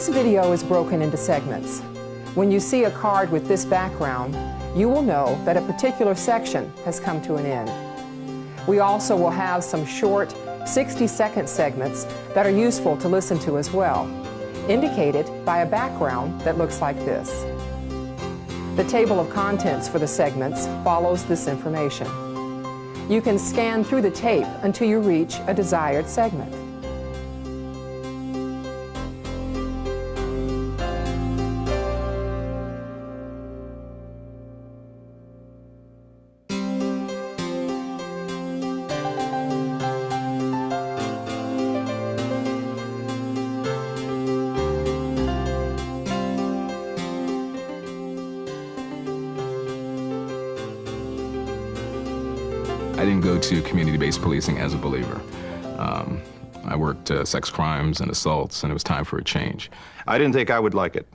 This video is broken into segments. When you see a card with this background, you will know that a particular section has come to an end. We also will have some short 60-second segments that are useful to listen to as well, indicated by a background that looks like this. The table of contents for the segments follows this information. You can scan through the tape until you reach a desired segment. I didn't go to community-based policing as a believer. I worked sex crimes and assaults, and it was time for a change. I didn't think I would like it.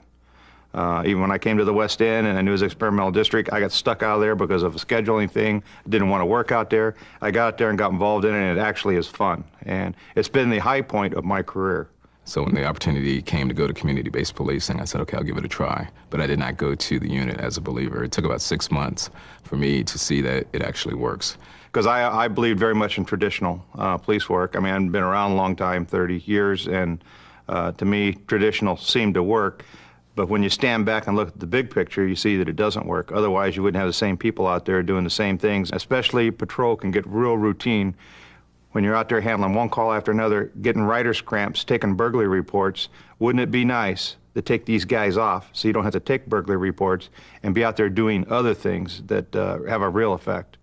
Even when I came to the West End and I knew it was an experimental district, I got stuck out of there because of a scheduling thing. Didn't want to work out there. I got out there and got involved in it, and it actually is fun. And it's been the high point of my career. So when the opportunity came to go to community-based policing, I said, okay, I'll give it a try. But I did not go to the unit as a believer. It took about 6 months for me to see that it actually works. Because I believed very much in traditional police work. I mean, I've been around a long time, 30 years, and to me, traditional seemed to work. But when you stand back and look at the big picture, you see that it doesn't work. Otherwise, you wouldn't have the same people out there doing the same things. Especially patrol can get real routine when you're out there handling one call after another, getting writer's cramps, taking burglary reports. Wouldn't it be nice to take these guys off so you don't have to take burglary reports and be out there doing other things that have a real effect?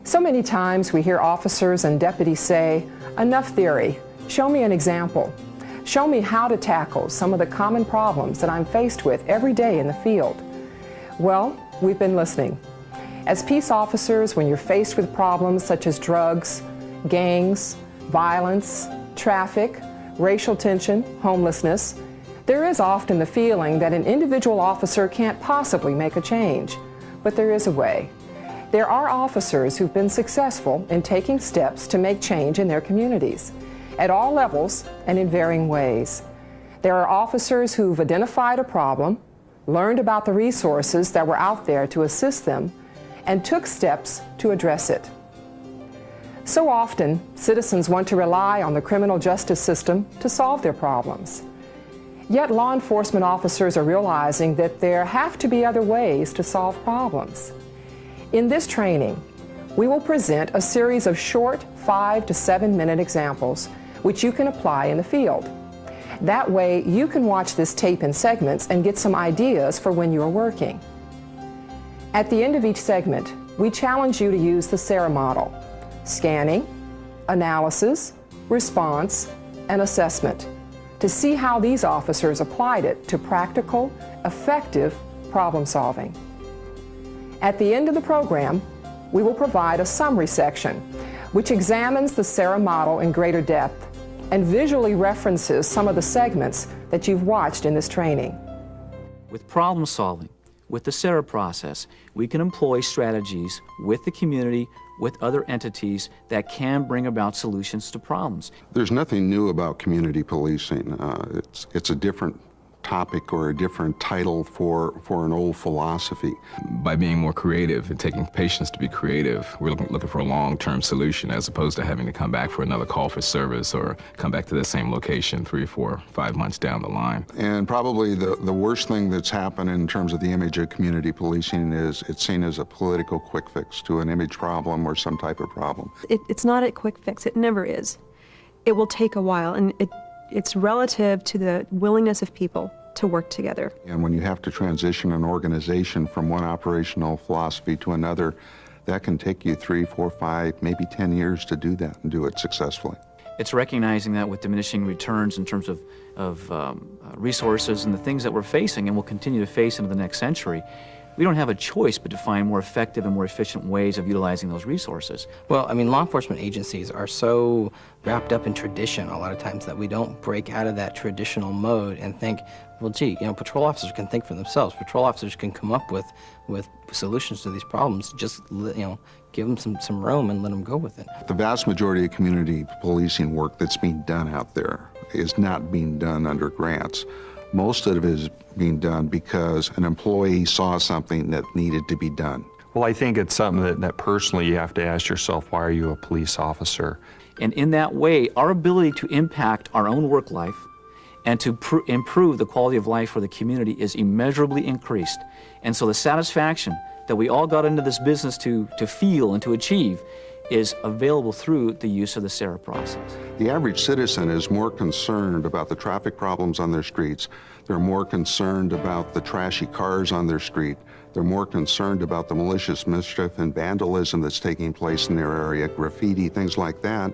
So many times we hear officers and deputies say, "Enough theory, show me an example. Show me how to tackle some of the common problems that I'm faced with every day in the field." Well, we've been listening. As peace officers, when you're faced with problems such as drugs, gangs, violence, traffic, racial tension, homelessness, there is often the feeling that an individual officer can't possibly make a change. But there is a way. There are officers who've been successful in taking steps to make change in their communities, at all levels and in varying ways. There are officers who've identified a problem, learned about the resources that were out there to assist them, and took steps to address it. So often, citizens want to rely on the criminal justice system to solve their problems. Yet law enforcement officers are realizing that there have to be other ways to solve problems. In this training, we will present a series of short 5 to 7 minute examples which you can apply in the field. That way, you can watch this tape in segments and get some ideas for when you are working. At the end of each segment, we challenge you to use the SARA model: scanning, analysis, response, and assessment, to see how these officers applied it to practical, effective problem solving. At the end of the program, we will provide a summary section which examines the SARA model in greater depth and visually references some of the segments that you've watched in this training. With problem solving, with the SARA process, we can employ strategies with the community, with other entities that can bring about solutions to problems. There's nothing new about community policing. It's a different topic or a different title for an old philosophy. By being more creative and taking patience to be creative, we're looking for a long-term solution as opposed to having to come back for another call for service or come back to the same location 3, 4, 5 months down the line. And probably the worst thing that's happened in terms of the image of community policing is it's seen as a political quick fix to an image problem or some type of problem. It's not a quick fix. It never is. It will take a while, and it's relative to the willingness of people to work together. And when you have to transition an organization from one operational philosophy to another, that can take you 3, 4, 5, maybe 10 years to do that and do it successfully. It's recognizing that with diminishing returns in terms of resources and the things that we're facing and will continue to face into the next century, we don't have a choice but to find more effective and more efficient ways of utilizing those resources. Well, I mean, law enforcement agencies are so wrapped up in tradition a lot of times that we don't break out of that traditional mode and think, well, gee, patrol officers can think for themselves. Patrol officers can come up with solutions to these problems. Just, give them some room and let them go with it. The vast majority of community policing work that's being done out there is not being done under grants. Most of it is being done because an employee saw something that needed to be done. Well, I think it's something that personally you have to ask yourself, why are you a police officer? And in that way, our ability to impact our own work life and to improve the quality of life for the community is immeasurably increased. And so the satisfaction that we all got into this business to feel and to achieve is available through the use of the SARA process. The average citizen is more concerned about the traffic problems on their streets. They're more concerned about the trashy cars on their street. They're more concerned about the malicious mischief and vandalism that's taking place in their area, graffiti, things like that.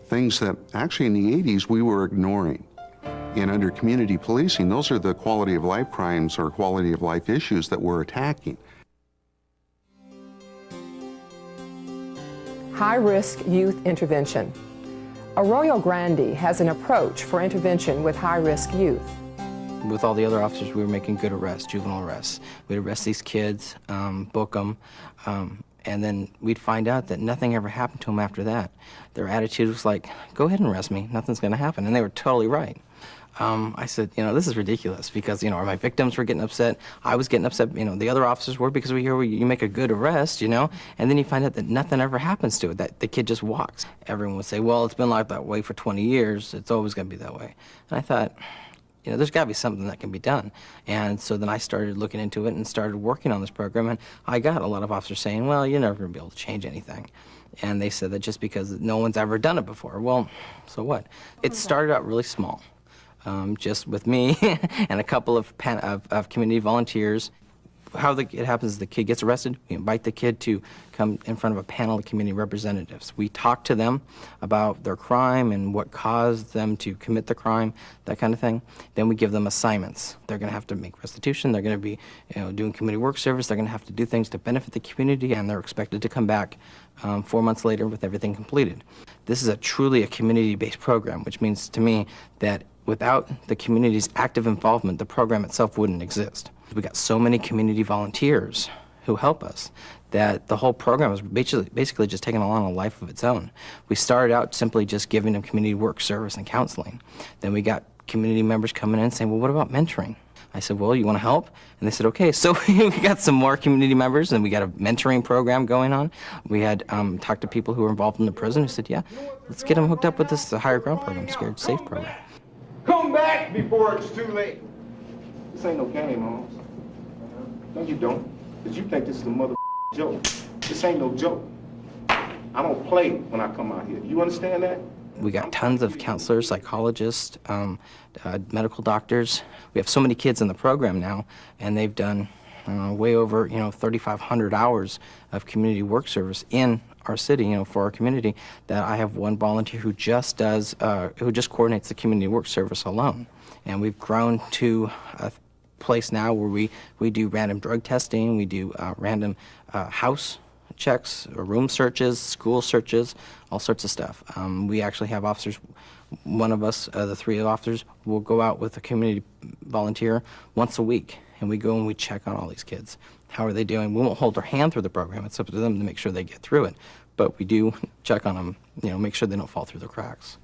Things that actually in the 80s we were ignoring. And under community policing, those are the quality of life crimes or quality of life issues that we're attacking. High-risk youth intervention. Arroyo Grande has an approach for intervention with high-risk youth. With all the other officers, we were making good arrests, juvenile arrests. We'd arrest these kids, book them, and then we'd find out that nothing ever happened to them after that. Their attitude was like, go ahead and arrest me, nothing's gonna happen, and they were totally right. I said, this is ridiculous because, my victims were getting upset. I was getting upset, the other officers were, because we hear you make a good arrest, and then you find out that nothing ever happens to it, that the kid just walks. Everyone would say, well, it's been like that way for 20 years. It's always going to be that way. And I thought, there's got to be something that can be done. And so then I started looking into it and started working on this program. And I got a lot of officers saying, well, you're never going to be able to change anything. And they said that just because no one's ever done it before. Well, so what? It started out really small. Just with me and a couple of community volunteers. How it happens is the kid gets arrested. We invite the kid to come in front of a panel of community representatives. We talk to them about their crime and what caused them to commit the crime, that kind of thing. Then we give them assignments. They're going to have to make restitution. They're going to be doing community work service. They're going to have to do things to benefit the community, and they're expected to come back 4 months later with everything completed. This is truly a community-based program, which means to me that without the community's active involvement, the program itself wouldn't exist. We got so many community volunteers who help us that the whole program is basically just taking on a life of its own. We started out simply just giving them community work, service, and counseling. Then we got community members coming in and saying, well, what about mentoring? I said, well, you want to help? And they said, okay. So we got some more community members, and we got a mentoring program going on. We had talked to people who were involved in the prison who said, yeah, let's get them hooked up with this higher ground program, Scared Safe program. Come back before it's too late. This ain't no game, Holmes. No, you don't. Because you think this is a mother joke. This ain't no joke. I don't play when I come out here. You understand that? We got tons of counselors, psychologists, medical doctors. We have so many kids in the program now, and they've done way over 3,500 hours of community work service in our city, for our community, that I have one volunteer who just coordinates the community work service alone. And we've grown to a place now where we do random drug testing, we do random house checks, room searches, school searches, all sorts of stuff. We actually have officers, one of us, the three officers, will go out with a community volunteer once a week, and we go and we check on all these kids. How are they doing? We won't hold their hand through the program. It's up to them to make sure they get through it. But we do check on them, make sure they don't fall through the cracks.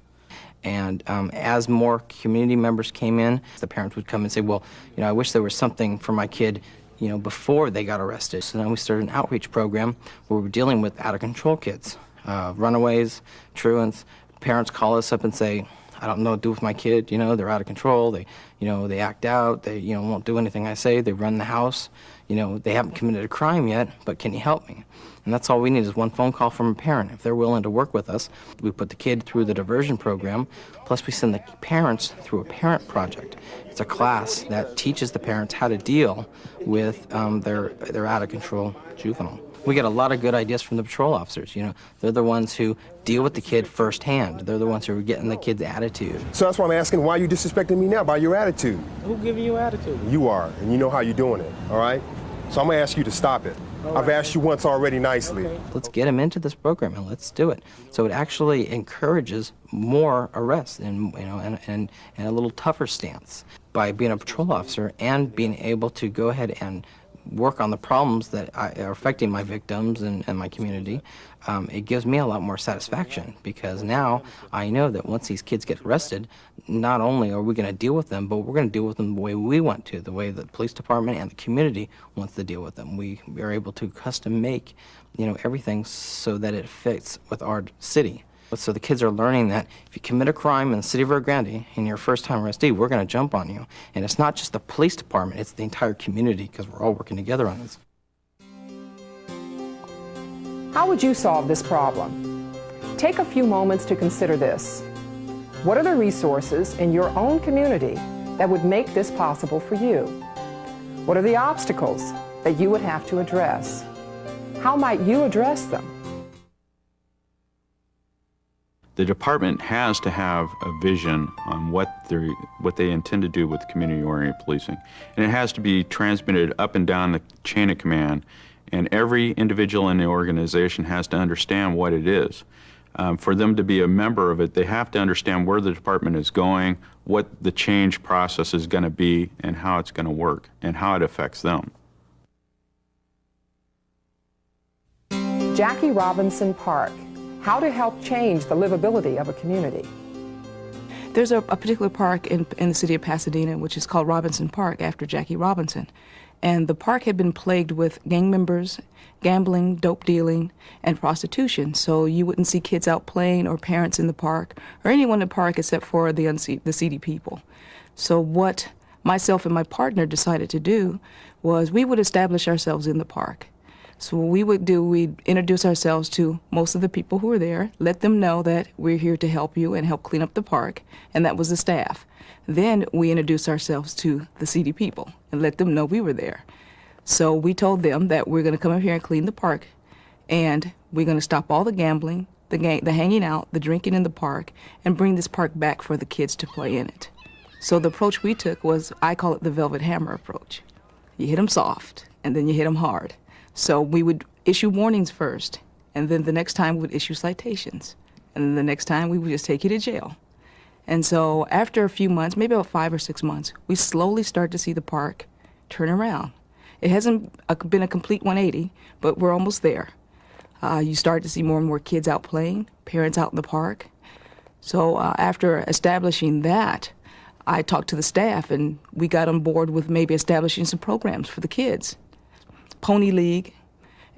And as more community members came in, the parents would come and say, well, I wish there was something for my kid, before they got arrested. So then we started an outreach program where we're dealing with out-of-control kids, runaways, truants. Parents call us up and say, I don't know what to do with my kid, they're out of control, they act out, they won't do anything I say, they run the house, they haven't committed a crime yet, but can you help me? And that's all we need is one phone call from a parent. If they're willing to work with us, we put the kid through the diversion program, plus we send the parents through a parent project. It's a class that teaches the parents how to deal with their out-of-control juvenile. We get a lot of good ideas from the patrol officers. They're the ones who deal with the kid firsthand. They're the ones who are getting the kid's attitude. So that's why I'm asking, why are you disrespecting me now by your attitude? Who giving you attitude? You are, and you know how you're doing it, all right? So I'm gonna ask you to stop it. I've asked you once already nicely. Okay. Let's get them into this program and let's do it. So it actually encourages more arrests and a little tougher stance by being a patrol officer and being able to go ahead and work on the problems that are affecting my victims and my community, it gives me a lot more satisfaction, because now I know that once these kids get arrested, not only are we going to deal with them, but we're going to deal with them the way we want to, the way the police department and the community wants to deal with them. We are able to custom make, everything so that it fits with our city. So the kids are learning that if you commit a crime in the city of Rio Grande and you're a first-time arrestee, we're going to jump on you. And it's not just the police department, it's the entire community, because we're all working together on this. How would you solve this problem? Take a few moments to consider this. What are the resources in your own community that would make this possible for you? What are the obstacles that you would have to address? How might you address them? The department has to have a vision on what they intend to do with community-oriented policing. And it has to be transmitted up and down the chain of command, and every individual in the organization has to understand what it is. For them to be a member of it, they have to understand where the department is going, what the change process is going to be, and how it's going to work, and how it affects them. Jackie Robinson Park. How to help change the livability of a community. There's a particular park in the city of Pasadena which is called Robinson Park after Jackie Robinson. And the park had been plagued with gang members, gambling, dope dealing, and prostitution. So you wouldn't see kids out playing or parents in the park or anyone in the park except for the seedy people. So what myself and my partner decided to do was we would establish ourselves in the park. So what we would do, we'd introduce ourselves to most of the people who were there, let them know that we're here to help you and help clean up the park, and that was the staff. Then we introduced ourselves to the seedy people and let them know we were there. So we told them that we're going to come up here and clean the park, and we're going to stop all the gambling, the hanging out, the drinking in the park, and bring this park back for the kids to play in it. So the approach we took was, I call it the velvet hammer approach. You hit them soft, and then you hit them hard. So we would issue warnings first, and then the next time we would issue citations. And then the next time we would just take you to jail. And so after a few months, maybe about 5 or 6 months, we slowly start to see the park turn around. It hasn't been a complete 180, but we're almost there. You start to see more and more kids out playing, parents out in the park. So after establishing that, I talked to the staff, and we got on board with maybe establishing some programs for the kids. Pony League,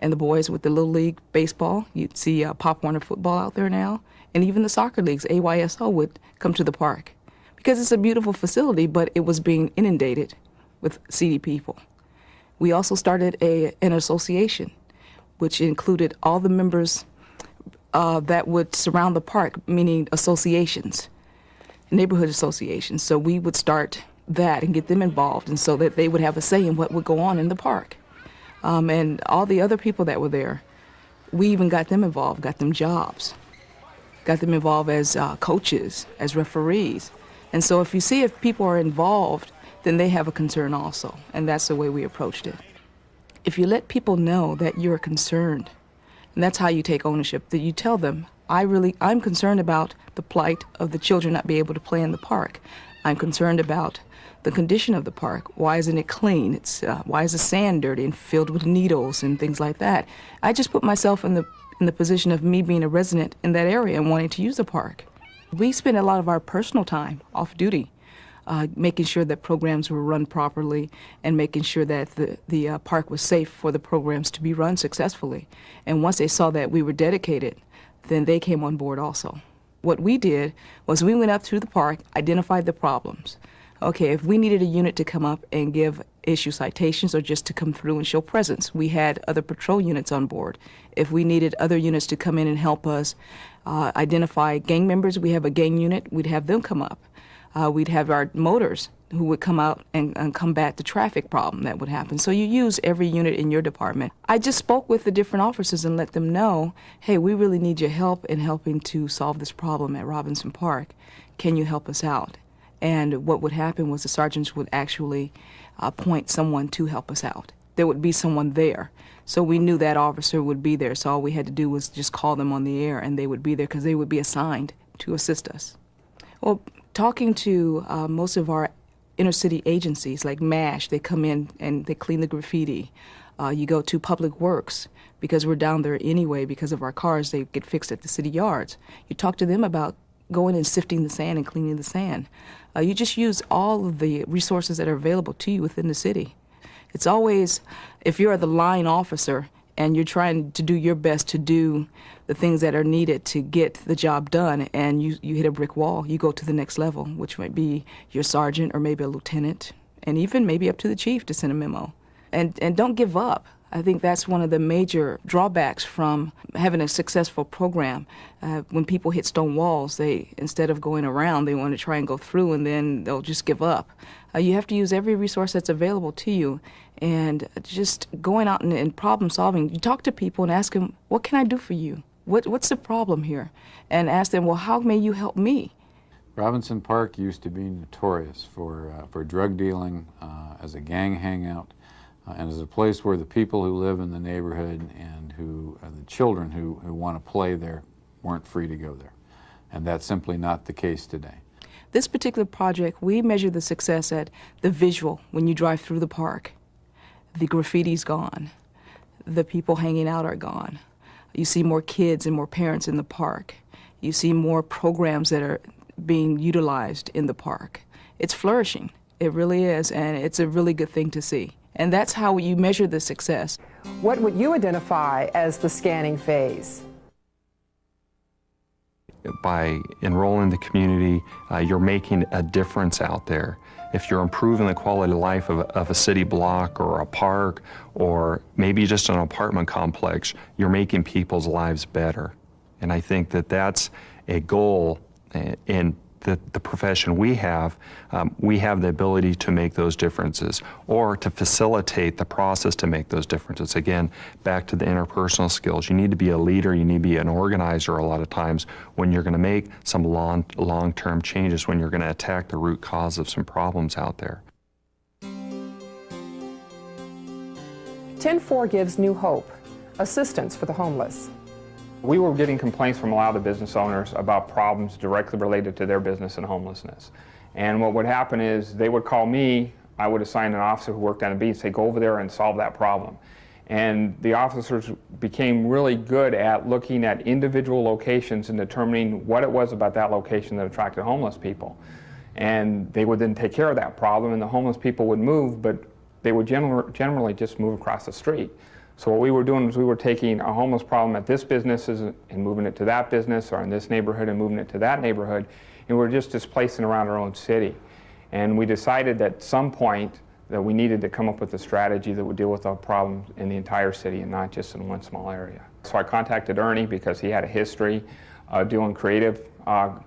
and the boys with the Little League baseball. You'd see Pop Warner football out there now. And even the soccer leagues, AYSO, would come to the park. Because it's a beautiful facility, but it was being inundated with seedy people. We also started an association, which included all the members that would surround the park, meaning associations, neighborhood associations. So we would start that and get them involved, and so that they would have a say in what would go on in the park. And all the other people that were there, we even got them involved, got them jobs, got them involved as coaches, as referees. And so if people are involved, then they have a concern also. And that's the way we approached it. If you let people know that you're concerned, and that's how you take ownership, that you tell them, I'm concerned about the plight of the children not being able to play in the park. I'm concerned about the condition of the park. Why isn't it clean? Why is the sand dirty and filled with needles and things like that? I just put myself in the position of me being a resident in that area and wanting to use the park. We spent a lot of our personal time off duty, making sure that programs were run properly and making sure that the park was safe for the programs to be run successfully. And once they saw that we were dedicated, then they came on board also. What we did was we went up through the park, identified the problems. Okay, if we needed a unit to come up and issue citations or just to come through and show presence, we had other patrol units on board. If we needed other units to come in and help us identify gang members, we have a gang unit, we'd have them come up. We'd have our motors who would come out and combat the traffic problem that would happen. So you use every unit in your department. I just spoke with the different officers and let them know, hey, we really need your help in helping to solve this problem at Robinson Park. Can you help us out? And what would happen was the sergeants would actually appoint someone to help us out. There would be someone there. So we knew that officer would be there, so all we had to do was just call them on the air, and they would be there because they would be assigned to assist us. Well, talking to most of our inner city agencies like MASH. They come in and they clean the graffiti. You go to Public Works, because we're down there anyway because of our cars. They get fixed at the city yards. You talk to them about going and sifting the sand and cleaning the sand. You just use all of the resources that are available to you within the city. It's always, if you're the line officer and you're trying to do your best to do the things that are needed to get the job done, and you hit a brick wall, you go to the next level, which might be your sergeant or maybe a lieutenant, and even maybe up to the chief to send a memo. And don't give up. I think that's one of the major drawbacks from having a successful program. When people hit stone walls, they, instead of going around, they want to try and go through, and then they'll just give up. You have to use every resource that's available to you, and just going out and problem solving. You talk to people and ask them, what can I do for you? What's the problem here? And ask them, well, how may you help me? Robinson Park used to be notorious for drug dealing, as a gang hangout, and as a place where the people who live in the neighborhood and the children who want to play there weren't free to go there. And that's simply not the case today. This particular project, we measure the success at the visual when you drive through the park. The graffiti's gone. The people hanging out are gone. You see more kids and more parents in the park. You see more programs that are being utilized in the park. It's flourishing. It really is, and it's a really good thing to see. And that's how you measure the success. What would you identify as the scanning phase? By enrolling in the community, you're making a difference out there. If you're improving the quality of life of a city block or a park or maybe just an apartment complex, you're making people's lives better. And I think that that's a goal in the profession we have the ability to make those differences or to facilitate the process to make those differences. Again, back to the interpersonal skills. You need to be a leader, you need to be an organizer a lot of times when you're going to make some long-term changes, when you're going to attack the root cause of some problems out there. 10-4 gives new hope, assistance for the homeless. We were getting complaints from a lot of the business owners about problems directly related to their business and homelessness. And what would happen is they would call me, I would assign an officer who worked on a beat and say, go over there and solve that problem. And the officers became really good at looking at individual locations and determining what it was about that location that attracted homeless people. And they would then take care of that problem, and the homeless people would move, but they would generally just move across the street. So what we were doing was we were taking a homeless problem at this business and moving it to that business, or in this neighborhood and moving it to that neighborhood, and we're just displacing around our own city. And we decided at some point that we needed to come up with a strategy that would deal with our problems in the entire city and not just in one small area. So I contacted Ernie because he had a history doing creative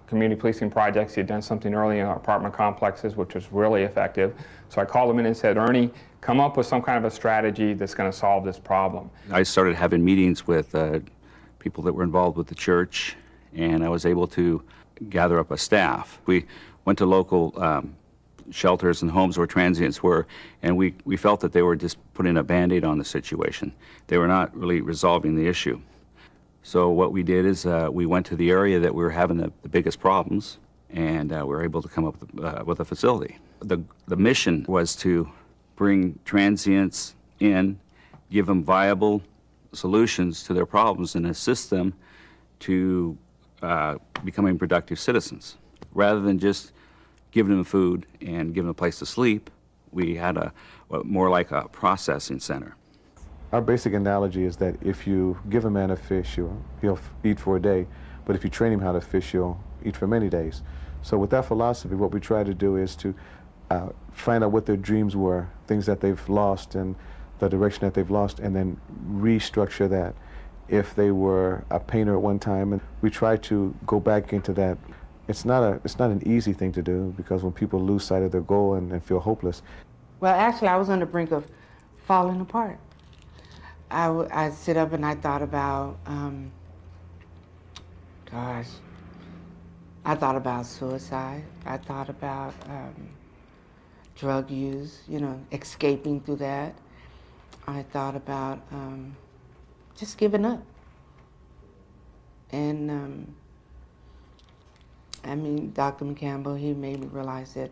community policing projects. He had done something early in our apartment complexes, which was really effective. So I called him in and said, Ernie, come up with some kind of a strategy that's going to solve this problem. I started having meetings with people that were involved with the church, and I was able to gather up a staff. We went to local shelters and homes where transients were, and we felt that they were just putting a Band-Aid on the situation. They were not really resolving the issue. So what we did is we went to the area that we were having the biggest problems, and we were able to come up with a facility. The mission was to bring transients in, give them viable solutions to their problems, and assist them to becoming productive citizens. Rather than just giving them food and giving them a place to sleep, we had more like a processing center. Our basic analogy is that if you give a man a fish, he'll eat for a day, but if you train him how to fish, he'll eat for many days. So with that philosophy, what we try to do is to find out what their dreams were, things that they've lost and the direction that they've lost, and then restructure that. If they were a painter at one time, and we try to go back into that. It's not an easy thing to do, because when people lose sight of their goal and feel hopeless. Well, actually, I was on the brink of falling apart. I sit up and I thought about, I thought about suicide. I thought about drug use, escaping through that. I thought about just giving up. And Dr. McCampbell, he made me realize that,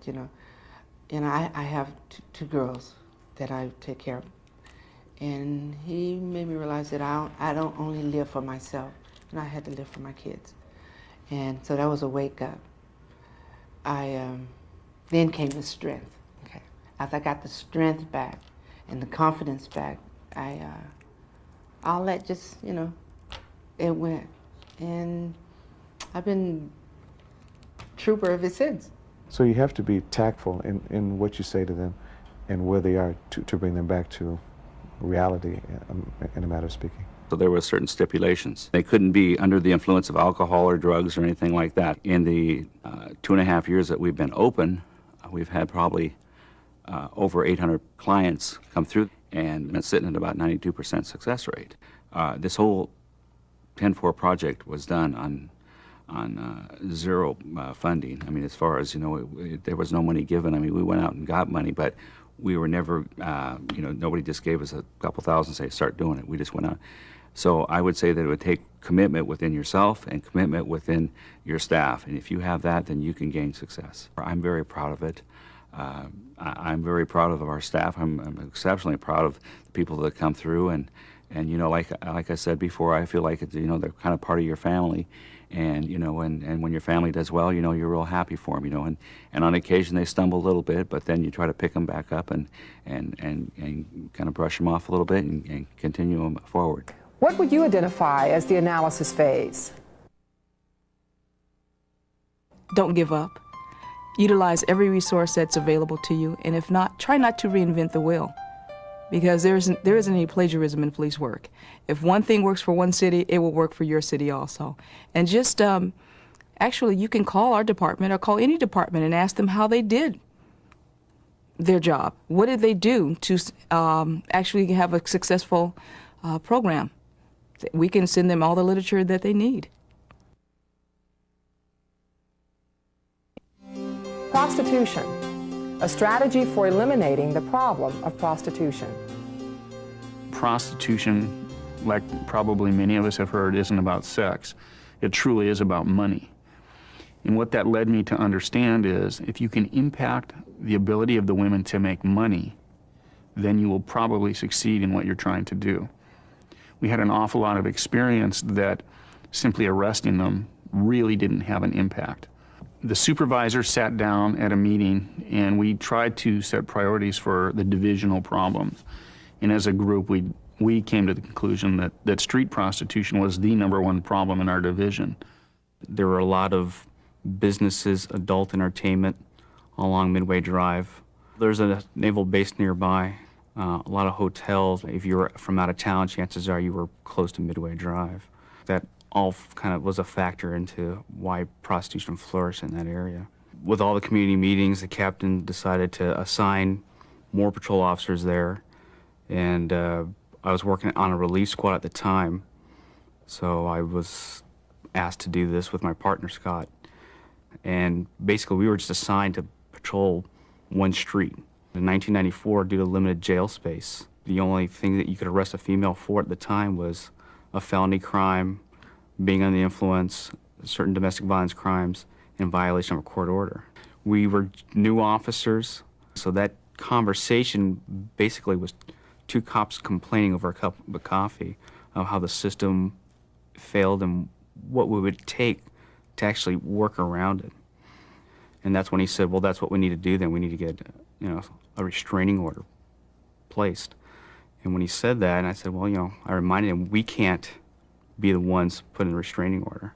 And I have two girls that I take care of. And he made me realize that I don't only live for myself, and I had to live for my kids. And so that was a wake up. Then came the strength. Okay. As I got the strength back and the confidence back, I'll let just, it went. And I've been trooper ever since. So you have to be tactful in what you say to them and where they are to bring them back to reality, in a matter of speaking. So there were certain stipulations. They couldn't be under the influence of alcohol or drugs or anything like that. In the 2.5 years that we've been open, we've had probably over 800 clients come through and been sitting at about 92% success rate. This whole 10-4 project was done on zero funding. I mean, as far as, there was no money given. I mean, we went out and got money, but we were never, nobody just gave us a couple thousand, say, start doing it. We just went out. So I would say that it would take commitment within yourself and commitment within your staff. And if you have that, then you can gain success. I'm very proud of it. I'm very proud of our staff. I'm exceptionally proud of the people that come through. And like I said before, I feel like, they're kind of part of your family. And, and when your family does well, you're real happy for them, and on occasion they stumble a little bit, but then you try to pick them back up and kind of brush them off a little bit and continue them forward. What would you identify as the analysis phase? Don't give up. Utilize every resource that's available to you, and if not, try not to reinvent the wheel, because there isn't any plagiarism in police work. If one thing works for one city, it will work for your city also. And just, actually, you can call our department or call any department and ask them how they did their job. What did they do to actually have a successful program? We can send them all the literature that they need. Prostitution, a strategy for eliminating the problem of prostitution. Prostitution, like probably many of us have heard, isn't about sex. It truly is about money. And what that led me to understand is if you can impact the ability of the women to make money, then you will probably succeed in what you're trying to do. We had an awful lot of experience that simply arresting them really didn't have an impact. The supervisor sat down at a meeting and we tried to set priorities for the divisional problems. And as a group, we came to the conclusion that street prostitution was the #1 problem in our division. There were a lot of businesses, adult entertainment along Midway Drive. There's a naval base nearby, a lot of hotels. If you were from out of town, chances are you were close to Midway Drive. That all kind of was a factor into why prostitution flourished in that area. With all the community meetings, the captain decided to assign more patrol officers there, and I was working on a relief squad at the time, so I was asked to do this with my partner, Scott. And basically, we were just assigned to patrol one street. In 1994, due to limited jail space, the only thing that you could arrest a female for at the time was a felony crime, being under the influence, certain domestic violence crimes, in violation of a court order. We were new officers, so that conversation basically was two cops complaining over a cup of coffee of how the system failed and what we would take to actually work around it. And that's when he said, well, that's what we need to do then. We need to get, a restraining order placed. And when he said that, and I said, well, I reminded him, we can't be the ones putting a restraining order.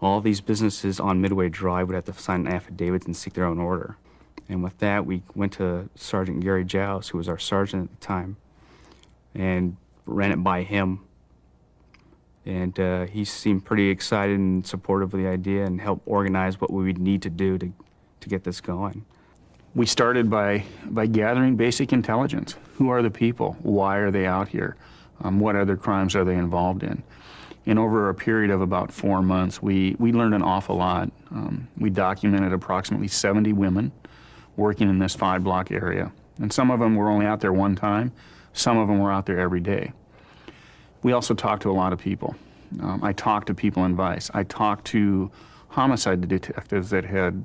All these businesses on Midway Drive would have to sign affidavits and seek their own order. And with that, we went to Sergeant Gary Joust, who was our sergeant at the time, and ran it by him. And he seemed pretty excited and supportive of the idea and helped organize what we would need to do to get this going. We started by gathering basic intelligence. Who are the people? Why are they out here? What other crimes are they involved in? And over a period of about 4 months, we learned an awful lot. We documented approximately 70 women working in this 5-block area. And some of them were only out there one time. Some of them were out there every day. We also talked to a lot of people. I talked to people in Vice. I talked to homicide detectives that had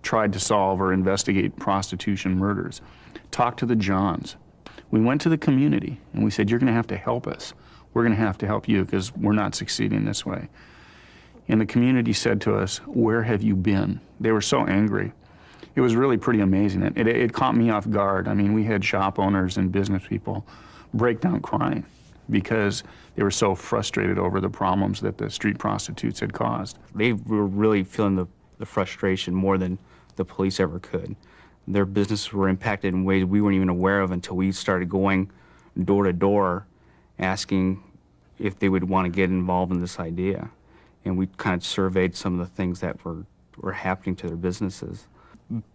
tried to solve or investigate prostitution murders. Talk to the Johns. We went to the community and we said, you're going to have to help us. We're going to have to help you because we're not succeeding this way. And the community said to us, where have you been? They were so angry. It was really pretty amazing. It caught me off guard. I mean, we had shop owners and business people break down crying because they were so frustrated over the problems that the street prostitutes had caused. They were really feeling the frustration more than the police ever could. Their businesses were impacted in ways we weren't even aware of until we started going door to door asking if they would want to get involved in this idea. And we kind of surveyed some of the things that were happening to their businesses.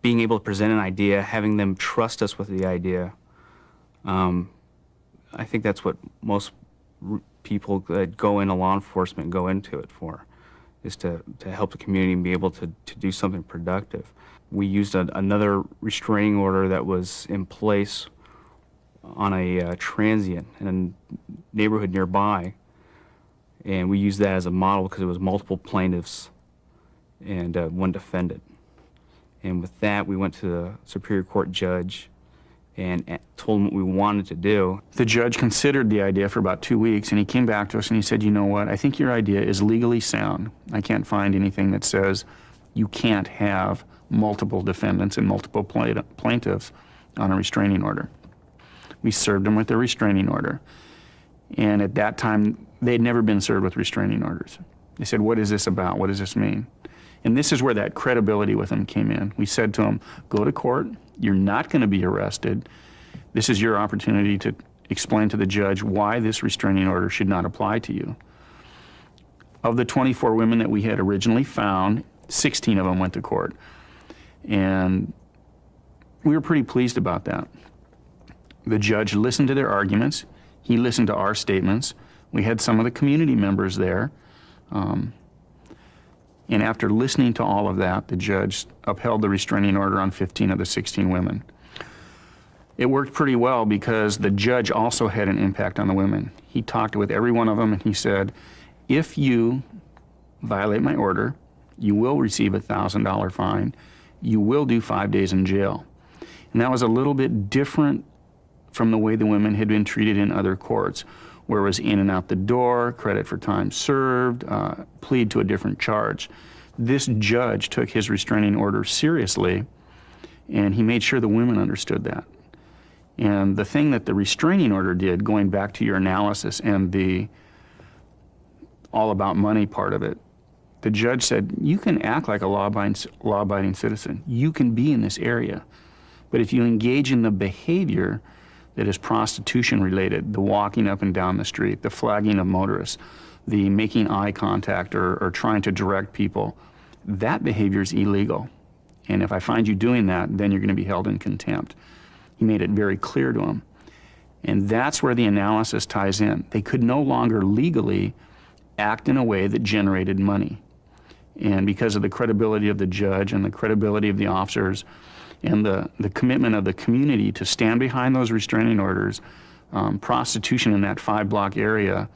Being able to present an idea, having them trust us with the idea, I think that's what most people that go into law enforcement go into it for, is to help the community and be able to do something productive. We used another restraining order that was in place on a transient in a neighborhood nearby, and we used that as a model because it was multiple plaintiffs and one defendant. And with that, we went to the Superior Court judge and told him what we wanted to do. The judge considered the idea for about 2 weeks, and he came back to us and he said, you know what, I think your idea is legally sound. I can't find anything that says you can't have multiple defendants and multiple plaintiffs on a restraining order. We served them with a restraining order. And at that time, they'd never been served with restraining orders. They said, what is this about? What does this mean? And this is where that credibility with them came in. We said to them, go to court. You're not going to be arrested. This is your opportunity to explain to the judge why this restraining order should not apply to you. Of the 24 women that we had originally found, 16 of them went to court. And we were pretty pleased about that. The judge listened to their arguments. He listened to our statements. We had some of the community members there. And after listening to all of that, the judge upheld the restraining order on 15 of the 16 women. It worked pretty well because the judge also had an impact on the women. He talked with every one of them and he said, if you violate my order, you will receive a $1,000 fine. You will do 5 days in jail. And that was a little bit different from the way the women had been treated in other courts, where it was in and out the door, credit for time served, plead to a different charge. This judge took his restraining order seriously, and he made sure the women understood that. And the thing that the restraining order did, going back to your analysis and the all about money part of it, the judge said, you can act like a law-abiding citizen. You can be in this area. But if you engage in the behavior that is prostitution related, the walking up and down the street, the flagging of motorists, the making eye contact or trying to direct people, that behavior is illegal. And if I find you doing that, then you're going to be held in contempt. He made it very clear to them. And that's where the analysis ties in. They could no longer legally act in a way that generated money. And because of the credibility of the judge and the credibility of the officers and the commitment of the community to stand behind those restraining orders, prostitution in that 5-block area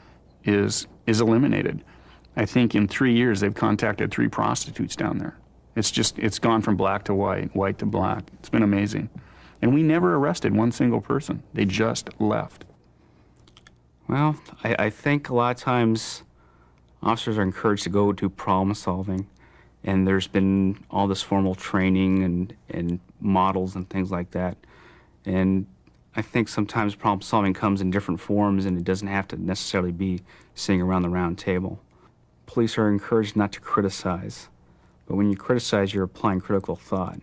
is eliminated. I think in 3 years they've contacted 3 prostitutes down there. It's gone from black to white, white to black. It's been amazing. And we never arrested one single person. They just left. Well, I think a lot of times officers are encouraged to go to problem solving, and there's been all this formal training and models and things like that. And I think sometimes problem solving comes in different forms, and it doesn't have to necessarily be sitting around the round table. Police are encouraged not to criticize, but when you criticize, you're applying critical thought.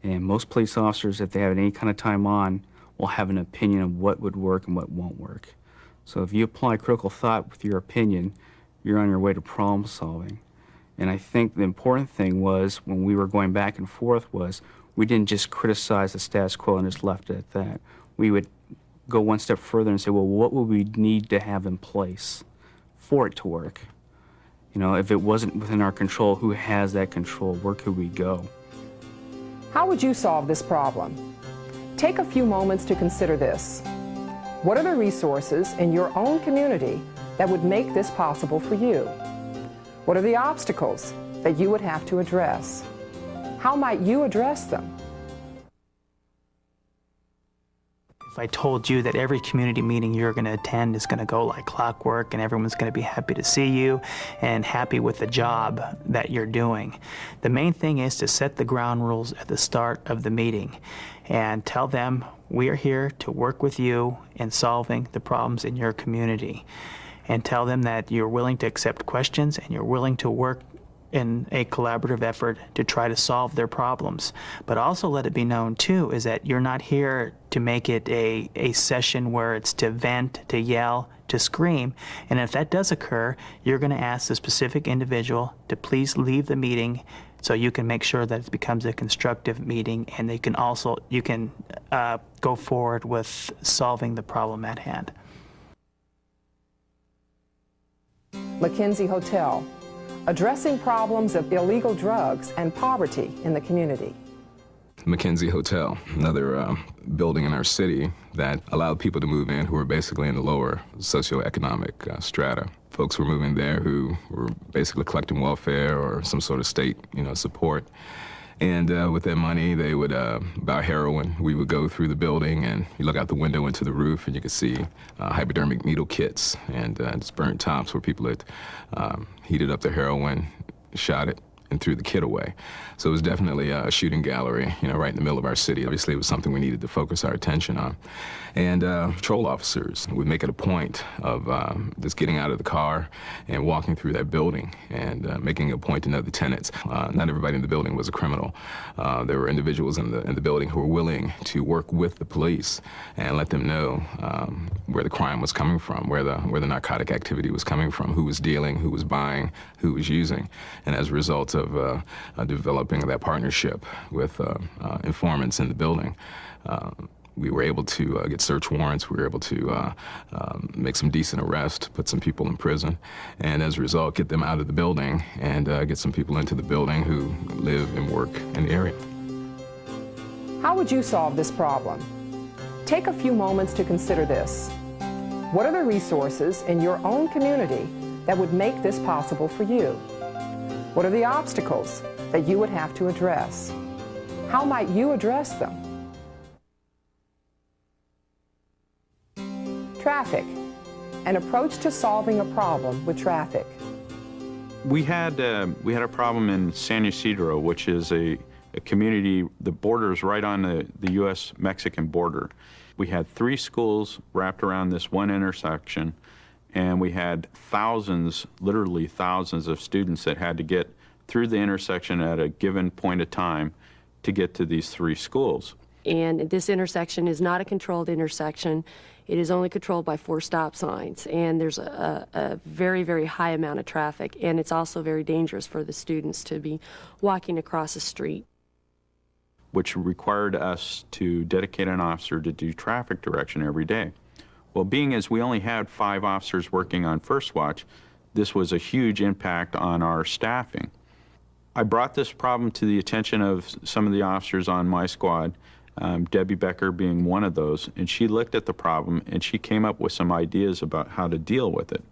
And most police officers, if they have any kind of time on, will have an opinion of what would work and what won't work. So if you apply critical thought with your opinion, you're on your way to problem solving. And I think the important thing was, when we were going back and forth, was we didn't just criticize the status quo and just left it at that. We would go one step further and say, well, what would we need to have in place for it to work? You know, if it wasn't within our control, who has that control? Where could we go? How would you solve this problem? Take a few moments to consider this. What are the resources in your own community that would make this possible for you? What are the obstacles that you would have to address? How might you address them? If I told you that every community meeting you're going to attend is going to go like clockwork and everyone's going to be happy to see you and happy with the job that you're doing, the main thing is to set the ground rules at the start of the meeting and tell them we are here to work with you in solving the problems in your community, and tell them that you're willing to accept questions and you're willing to work in a collaborative effort to try to solve their problems. But also let it be known too is that you're not here to make it a session where it's to vent, to yell, to scream. And if that does occur, you're going to ask the specific individual to please leave the meeting so you can make sure that it becomes a constructive meeting, and you can go forward with solving the problem at hand. Mackenzie Hotel, addressing problems of illegal drugs and poverty in the community. Mackenzie Hotel, another building in our city that allowed people to move in who were basically in the lower socioeconomic strata. Folks were moving there who were basically collecting welfare or some sort of state, support. And with that money, they would buy heroin. We would go through the building, and you look out the window into the roof, and you could see hypodermic needle kits and just burnt tops where people had heated up the heroin, shot it, and threw the kit away. So it was definitely a shooting gallery, right in the middle of our city. Obviously, it was something we needed to focus our attention on. And patrol officers would make it a point of just getting out of the car and walking through that building and making a point to know the tenants. Not everybody in the building was a criminal. There were individuals in the building who were willing to work with the police and let them know where the crime was coming from, where the narcotic activity was coming from, who was dealing, who was buying, who was using. And as a result of developing that partnership with informants in the building, we were able to get search warrants. We were able to make some decent arrests, put some people in prison, and as a result, get them out of the building and get some people into the building who live and work in the area. How would you solve this problem? Take a few moments to consider this. What are the resources in your own community that would make this possible for you? What are the obstacles that you would have to address? How might you address them? Traffic, an approach to solving a problem with traffic. We had a problem in San Ysidro, which is a community, the borders right on the U.S.-Mexican border. We had 3 schools wrapped around this one intersection, and we had thousands, literally thousands of students that had to get through the intersection at a given point of time to get to these 3 schools. And this intersection is not a controlled intersection. It is only controlled by 4 stop signs, and there's a very, very high amount of traffic, and it's also very dangerous for the students to be walking across the street. Which required us to dedicate an officer to do traffic direction every day. Well, being as we only had 5 officers working on First Watch, this was a huge impact on our staffing. I brought this problem to the attention of some of the officers on my squad, Debbie Becker being one of those, and she looked at the problem and she came up with some ideas about how to deal with it.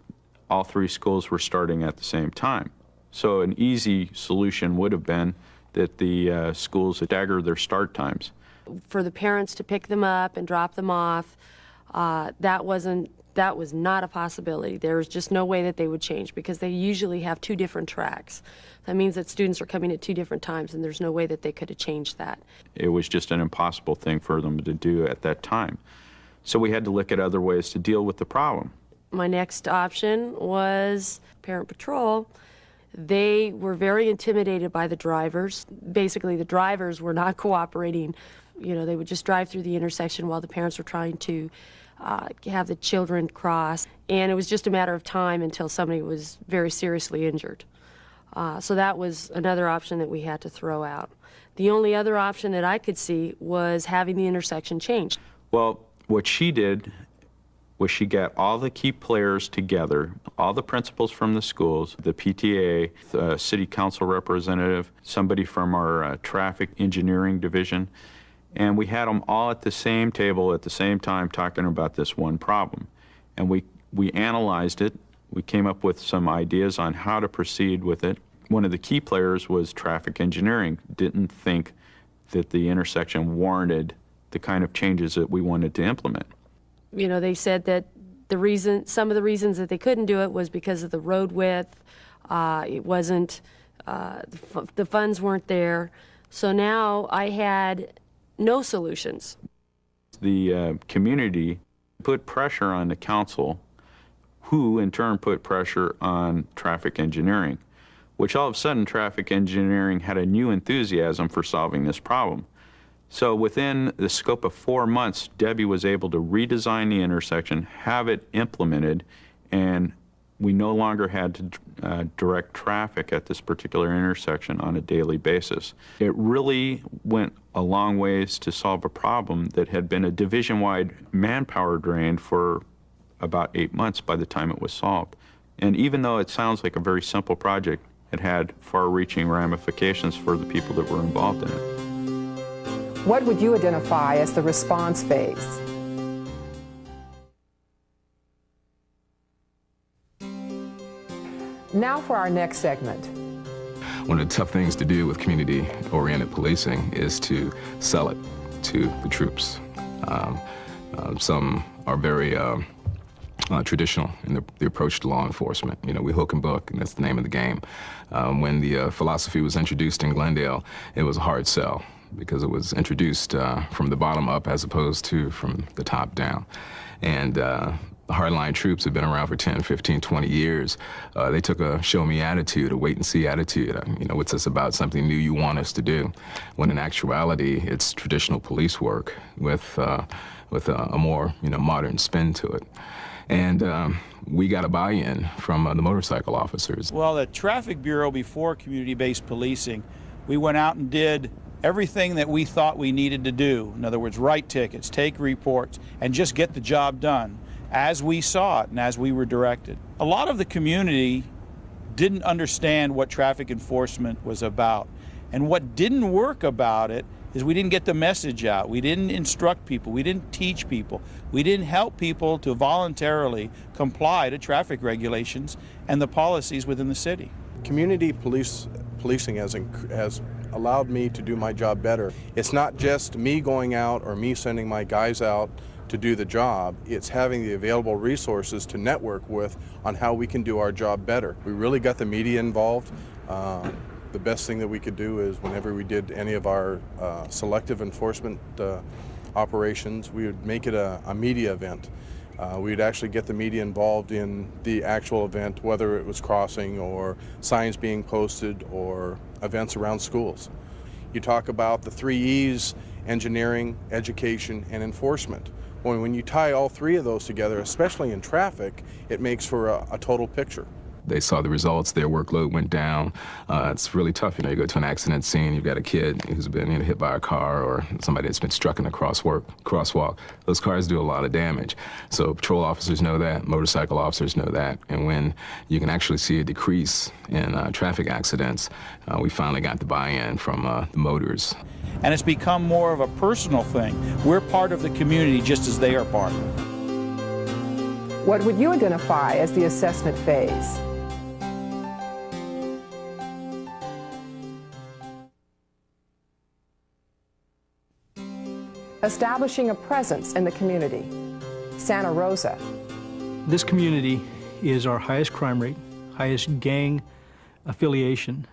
All 3 schools were starting at the same time. So an easy solution would have been that the schools stagger their start times. For the parents to pick them up and drop them off, that was not a possibility. There was just no way that they would change because they usually have 2 different tracks. That means that students are coming at 2 different times, and there's no way that they could have changed that. It was just an impossible thing for them to do at that time. So we had to look at other ways to deal with the problem. My next option was Parent Patrol. They were very intimidated by the drivers. Basically, the drivers were not cooperating. They would just drive through the intersection while the parents were trying to have the children cross. And it was just a matter of time until somebody was very seriously injured. So that was another option that we had to throw out. The only other option that I could see was having the intersection changed. Well, what she did was she got all the key players together, all the principals from the schools, the PTA, the city council representative, somebody from our traffic engineering division, and we had them all at the same table at the same time talking about this one problem. And we analyzed it. We came up with some ideas on how to proceed with it. one of the key players was traffic engineering, didn't think that the intersection warranted the kind of changes that we wanted to implement. You know, they said that some of the reasons that they couldn't do it was because of the road width. It wasn't, the funds weren't there. So now I had no solutions. The community put pressure on the council, who in turn put pressure on traffic engineering, which all of a sudden traffic engineering had a new enthusiasm for solving this problem. So within the scope of 4 months, Debbie was able to redesign the intersection, have it implemented, and we no longer had to direct traffic at this particular intersection on a daily basis. It really went a long ways to solve a problem that had been a division-wide manpower drain for about 8 months by the time it was solved. And even though it sounds like a very simple project, it had far-reaching ramifications for the people that were involved in it. What would you identify as the response phase? Now for our next segment. One of the tough things to do with community-oriented policing is to sell it to the troops. Some are very traditional in the approach to law enforcement. You know, we hook and book, and that's the name of the game. When the philosophy was introduced in Glendale, it was a hard sell because it was introduced from the bottom up as opposed to from the top down. And the hardline troops have been around for 10, 15, 20 years. They took a show-me attitude, a wait-and-see attitude. You know, what's this about? Something new you want us to do? When in actuality, it's traditional police work with a more, modern spin to it. And we got a buy-in from the motorcycle officers. Well, the Traffic Bureau, before community-based policing, we went out and did everything that we thought we needed to do. In other words, write tickets, take reports, and just get the job done as we saw it and as we were directed. A lot of the community didn't understand what traffic enforcement was about. And what didn't work about it is we didn't get the message out. We didn't instruct people. We didn't teach people. We didn't help people to voluntarily comply to traffic regulations and the policies within the city. Community policing has allowed me to do my job better. It's not just me going out or me sending my guys out to do the job. It's having the available resources to network with on how we can do our job better. We really got the media involved. The best thing that we could do is whenever we did any of our selective enforcement operations, we would make it a media event. We'd actually get the media involved in the actual event, whether it was crossing or signs being posted or events around schools. You talk about the 3 E's: engineering, education, and enforcement. When you tie all 3 of those together, especially in traffic, it makes for a total picture. They saw the results, their workload went down. It's really tough, you go to an accident scene, you've got a kid who's been hit by a car or somebody that's been struck in a crosswalk. Those cars do a lot of damage. So patrol officers know that, motorcycle officers know that, and when you can actually see a decrease in traffic accidents, we finally got the buy-in from the motors. And it's become more of a personal thing. We're part of the community just as they are part. What would you identify as the assessment phase? Establishing a presence in the community. Santa Rosa. This community is our highest crime rate, highest gang affiliation.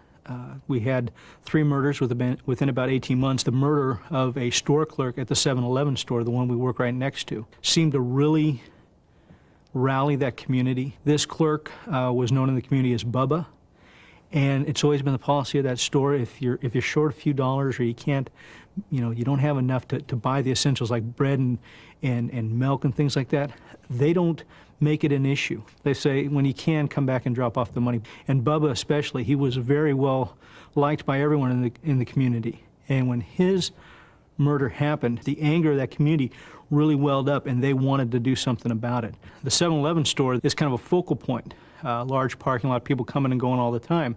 We had 3 murders within about 18 months. The murder of a store clerk at the 7-Eleven store, the one we work right next to, seemed to really rally that community. This clerk was known in the community as Bubba, and it's always been the policy of that store, if you're short a few dollars or you can't, you don't have enough to buy the essentials like bread and milk and things like that, they don't make it an issue. They say, when you can, come back and drop off the money. And Bubba especially, he was very well liked by everyone in the community. And when his murder happened, the anger of that community really welled up and they wanted to do something about it. The 7-Eleven store is kind of a focal point, large parking lot, people coming and going all the time.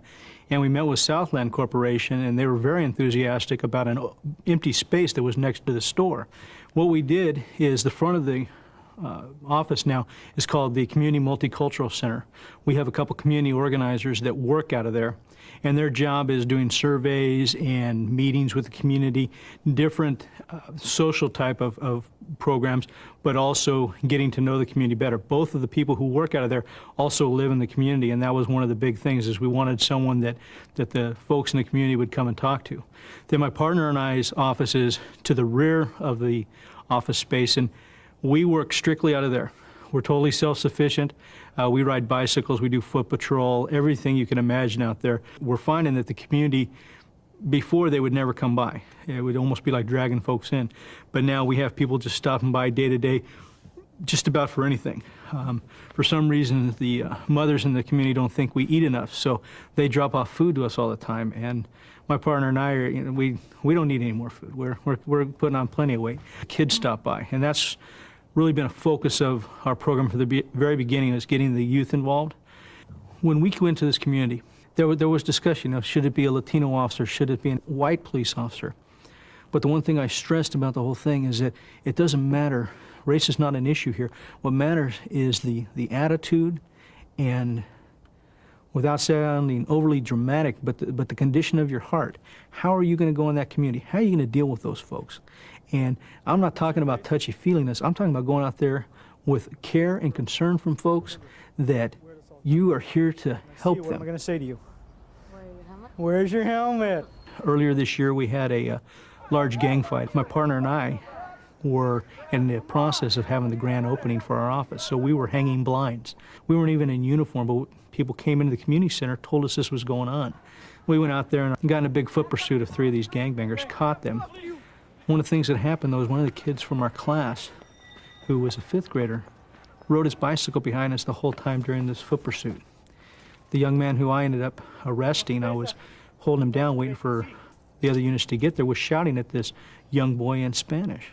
And we met with Southland Corporation and they were very enthusiastic about an empty space that was next to the store. What we did is the front of the office now is called the Community Multicultural Center. We have a couple community organizers that work out of there, and their job is doing surveys and meetings with the community, different social type of programs, but also getting to know the community better. Both of the people who work out of there also live in the community, and that was one of the big things, is we wanted someone that the folks in the community would come and talk to. Then my partner and I's office is to the rear of the office space, and we work strictly out of there. We're totally self-sufficient. We ride bicycles, we do foot patrol, everything you can imagine out there. We're finding that the community, before they would never come by. It would almost be like dragging folks in. But now we have people just stopping by day to day, just about for anything. For some reason, the mothers in the community don't think we eat enough, so they drop off food to us all the time. And my partner and I, are, we don't need any more food. We're putting on plenty of weight. Kids stop by, and that's really been a focus of our program from the very beginning, is getting the youth involved. When we go into this community, there was discussion of should it be a Latino officer, should it be a white police officer. But the one thing I stressed about the whole thing is that it doesn't matter. Race is not an issue here. What matters is the attitude, and without sounding overly dramatic, but the condition of your heart. How are you going to go in that community? How are you going to deal with those folks? And I'm not talking about touchy-feeliness. I'm talking about going out there with care and concern from folks that you are here to help them. What am I going to say to you? Where's your helmet? Earlier this year, we had a large gang fight. My partner and I were in the process of having the grand opening for our office, so we were hanging blinds. We weren't even in uniform, but people came into the community center, told us this was going on. We went out there and got in a big foot pursuit of 3 of these gangbangers, caught them. One of the things that happened, though, is one of the kids from our class, who was a 5th grader, rode his bicycle behind us the whole time during this foot pursuit. The young man who I ended up arresting, I was holding him down, waiting for the other units to get there, was shouting at this young boy in Spanish.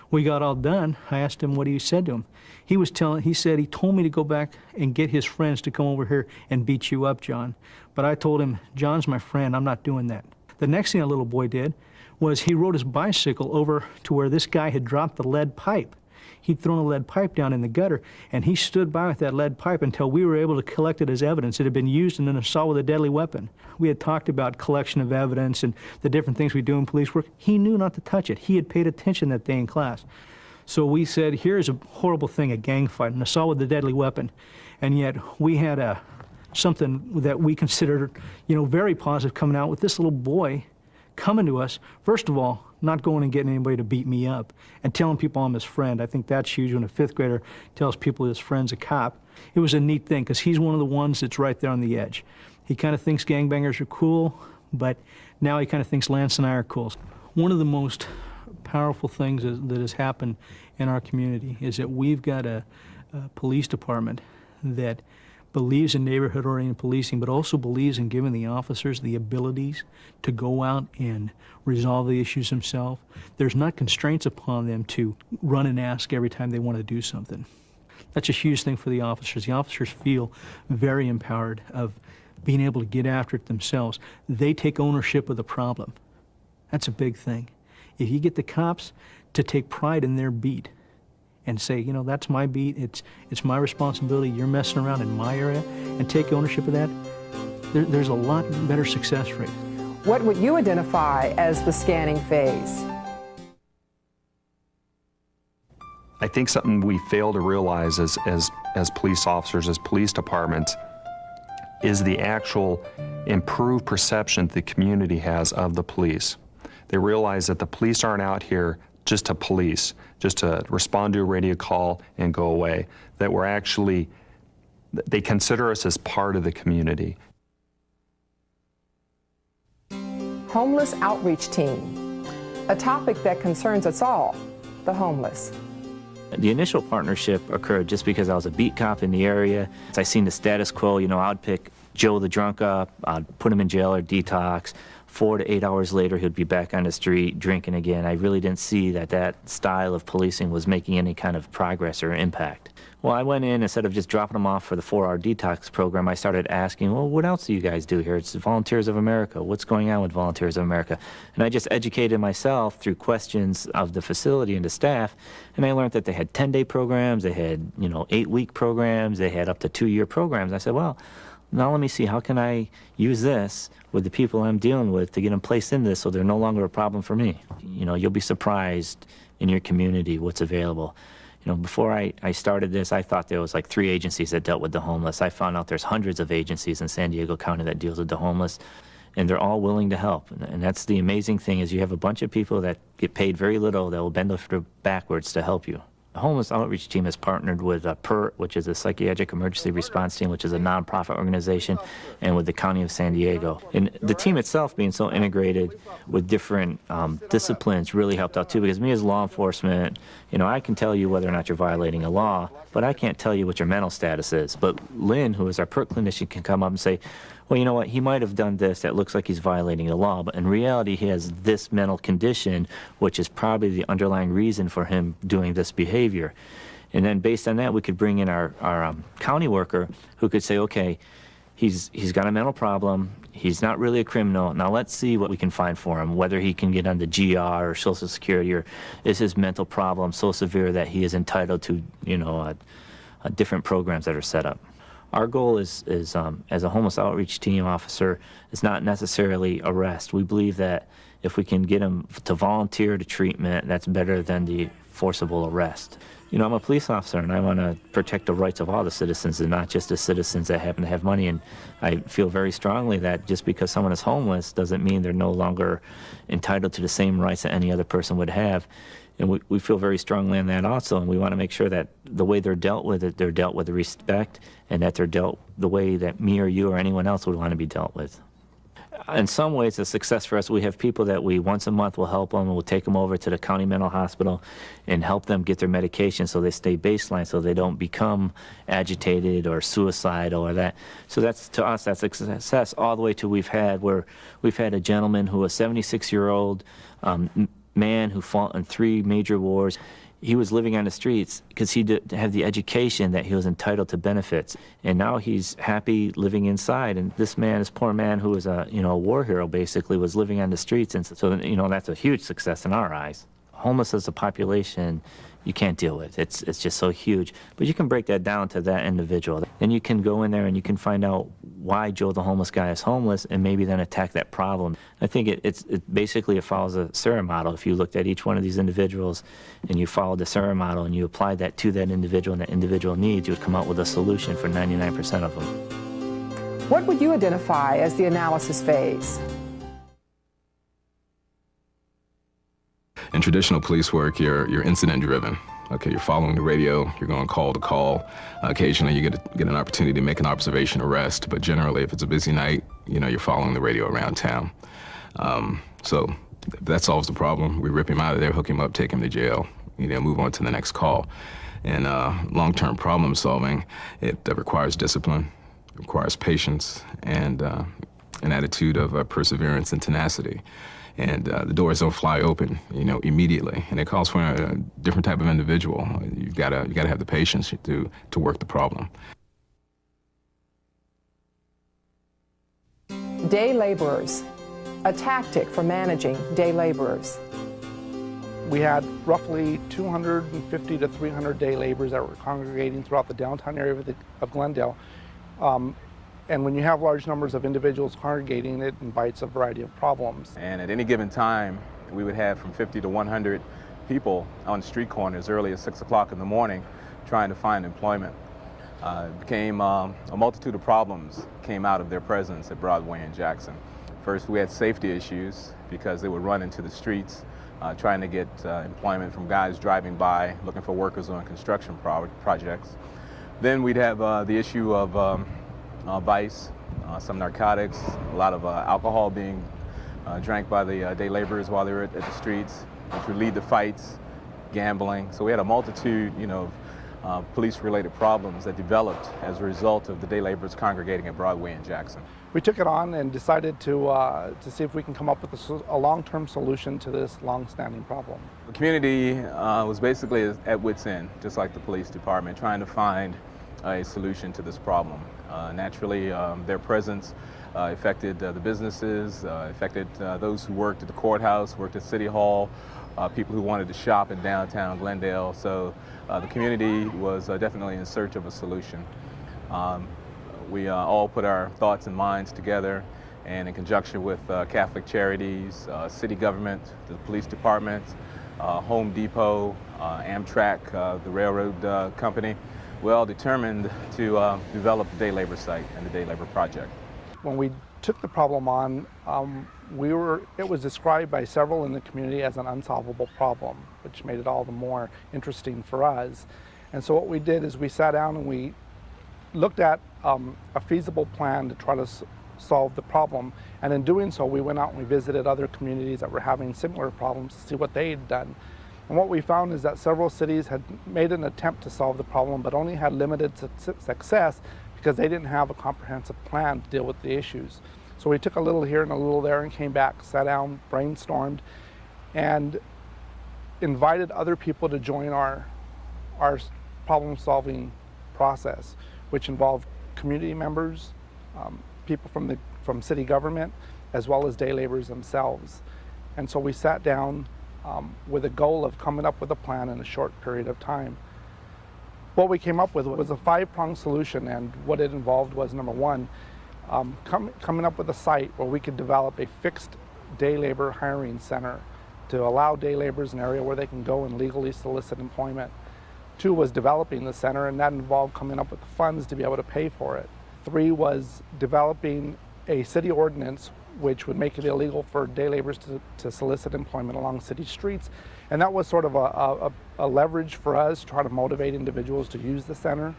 We got all done. I asked him what he said to him. He said he told me to go back and get his friends to come over here and beat you up, John. But I told him, John's my friend, I'm not doing that. The next thing that little boy did was he rode his bicycle over to where this guy had dropped the lead pipe. He'd thrown a lead pipe down in the gutter, and he stood by with that lead pipe until we were able to collect it as evidence. It had been used in an assault with a deadly weapon. We had talked about collection of evidence and the different things we do in police work. He knew not to touch it. He had paid attention that day in class. So we said, here's a horrible thing, a gang fight, an assault with a deadly weapon. And yet we had something that we considered, very positive coming out with this little boy coming to us. First of all, not going and getting anybody to beat me up and telling people I'm his friend. I think that's huge when a 5th grader tells people his friend's a cop. It was a neat thing because he's one of the ones that's right there on the edge. He kind of thinks gangbangers are cool, but now he kind of thinks Lance and I are cool. One of the most powerful things that has happened in our community is that we've got a police department that believes in neighborhood-oriented policing, but also believes in giving the officers the abilities to go out and resolve the issues themselves. There's not constraints upon them to run and ask every time they want to do something. That's a huge thing for the officers. The officers feel very empowered of being able to get after it themselves. They take ownership of the problem. That's a big thing. If you get the cops to take pride in their beat and say, that's my beat, it's my responsibility, you're messing around in my area, and take ownership of that, there's a lot better success rate. What would you identify as the scanning phase? I think something we fail to realize as police officers, as police departments, is the actual improved perception the community has of the police. They realize that the police aren't out here just to police, just to respond to a radio call and go away, that they consider us as part of the community. Homeless Outreach Team, a topic that concerns us all, the homeless. The initial partnership occurred just because I was a beat cop in the area. I seen the status quo, I'd pick Joe the drunk up, I'd put him in jail or detox, 4 to 8 hours later, he'd be back on the street drinking again. I really didn't see that that style of policing was making any kind of progress or impact. Well, I went in, instead of just dropping them off for the 4-hour detox program, I started asking, well, what else do you guys do here? It's Volunteers of America. What's going on with Volunteers of America? And I just educated myself through questions of the facility and the staff, and I learned that they had 10-day programs, they had, 8-week programs, they had up to 2-year programs. I said, well, now let me see, how can I use this with the people I'm dealing with to get them placed in this so they're no longer a problem for me? You'll be surprised in your community what's available. Before I started this, I thought there was like 3 agencies that dealt with the homeless. I found out there's hundreds of agencies in San Diego County that deals with the homeless, and they're all willing to help. And that's the amazing thing, is you have a bunch of people that get paid very little that will bend over backwards to help you. The Homeless Outreach Team has partnered with PERT, which is a Psychiatric Emergency Response Team, which is a nonprofit organization, and with the County of San Diego. And the team itself, being so integrated with different disciplines, really helped out too, because me as law enforcement, I can tell you whether or not you're violating a law, but I can't tell you what your mental status is. But Lynn, who is our PERT clinician, can come up and say, well, you know what, he might have done this that looks like he's violating the law, but in reality he has this mental condition, which is probably the underlying reason for him doing this behavior. And then based on that, we could bring in our county worker who could say, okay, he's got a mental problem, he's not really a criminal, now let's see what we can find for him, whether he can get on the GR or Social Security, or is his mental problem so severe that he is entitled to, different programs that are set up. Our goal is as a homeless outreach team officer, is not necessarily arrest. We believe that if we can get them to volunteer to treatment, that's better than the forcible arrest. I'm a police officer, and I want to protect the rights of all the citizens and not just the citizens that happen to have money. And I feel very strongly that just because someone is homeless doesn't mean they're no longer entitled to the same rights that any other person would have. And we feel very strongly on that also, and we want to make sure that the way they're dealt with it, they're dealt with respect, and that they're dealt the way that me or you or anyone else would want to be dealt with. In some ways, a success for us, we have people that we once a month will help them, and we'll take them over to the county mental hospital and help them get their medication so they stay baseline, so they don't become agitated or suicidal or that. So that's, to us, that's a success all the way to we've had a gentleman who was 76-year-old man who fought in 3 major wars. He was living on the streets because he didn't have the education that he was entitled to benefits. And now he's happy living inside. And this poor man who was a war hero basically was living on the streets. And so, that's a huge success in our eyes. Homeless as a population, you can't deal with. It's just so huge. But you can break that down to that individual. Then you can go in there and you can find out why Joe the homeless guy is homeless, and maybe then attack that problem. I think it basically follows a SARA model. If you looked at each one of these individuals and you followed the SARA model and you applied that to that individual and that individual needs, you would come up with a solution for 99% of them. What would you identify as the analysis phase? In traditional police work, you're incident driven. Okay, you're following the radio, you're going call to call. Occasionally you get an opportunity to make an observation arrest, but generally if it's a busy night, you're following the radio around town. So that solves the problem. We rip him out of there, hook him up, take him to jail, move on to the next call. And long-term problem solving, it requires discipline, it requires patience, and an attitude of perseverance and tenacity. And the doors don't fly open, immediately. And it calls for a different type of individual. You've got to have the patience to work the problem. Day laborers, a tactic for managing day laborers. We had roughly 250 to 300 day laborers that were congregating throughout the downtown area of Glendale. And when you have large numbers of individuals congregating, it invites a variety of problems. And at any given time, we would have from 50 to 100 people on street corners early as 6 o'clock in the morning trying to find employment. It became a multitude of problems came out of their presence at Broadway and Jackson. First, we had safety issues because they would run into the streets trying to get employment from guys driving by looking for workers on construction projects. Then we'd have the issue of vice, some narcotics, a lot of alcohol being drank by the day laborers while they were at the streets, which would lead to fights, gambling. So we had a multitude, police-related problems that developed as a result of the day laborers congregating at Broadway and Jackson. we took it on and decided to see if we can come up with a long-term solution to this long-standing problem. The community was basically at wit's end, just like the police department, trying to find a solution to this problem. Naturally, their presence affected the businesses, affected those who worked at the courthouse, worked at City Hall, people who wanted to shop in downtown Glendale. So the community was definitely in search of a solution. We all put our thoughts and minds together, and in conjunction with Catholic Charities, city government, the police department, Home Depot, Amtrak, the railroad company, we all determined to develop the day labor site and the day labor project. When we took the problem on, it was described by several in the community as an unsolvable problem, which made it all the more interesting for us. And so what we did is we sat down and we looked at a feasible plan to try to solve the problem. And in doing so, we went out and we visited other communities that were having similar problems to see what they had done. And what we found is that several cities had made an attempt to solve the problem, but only had limited success because they didn't have a comprehensive plan to deal with the issues. So we took a little here and a little there and came back, sat down, brainstormed, and invited other people to join our problem-solving process, which involved community members, people from city government, as well as day laborers themselves. And so we sat down with a goal of coming up with a plan in a short period of time. What we came up with was a 5-pronged solution, and what it involved was, number one, coming up with a site where we could develop a fixed day labor hiring center to allow day laborers an area where they can go and legally solicit employment. 2 was developing the center, and that involved coming up with the funds to be able to pay for it. 3 was developing a city ordinance which would make it illegal for day laborers to solicit employment along city streets. And that was sort of a leverage for us to try to motivate individuals to use the center.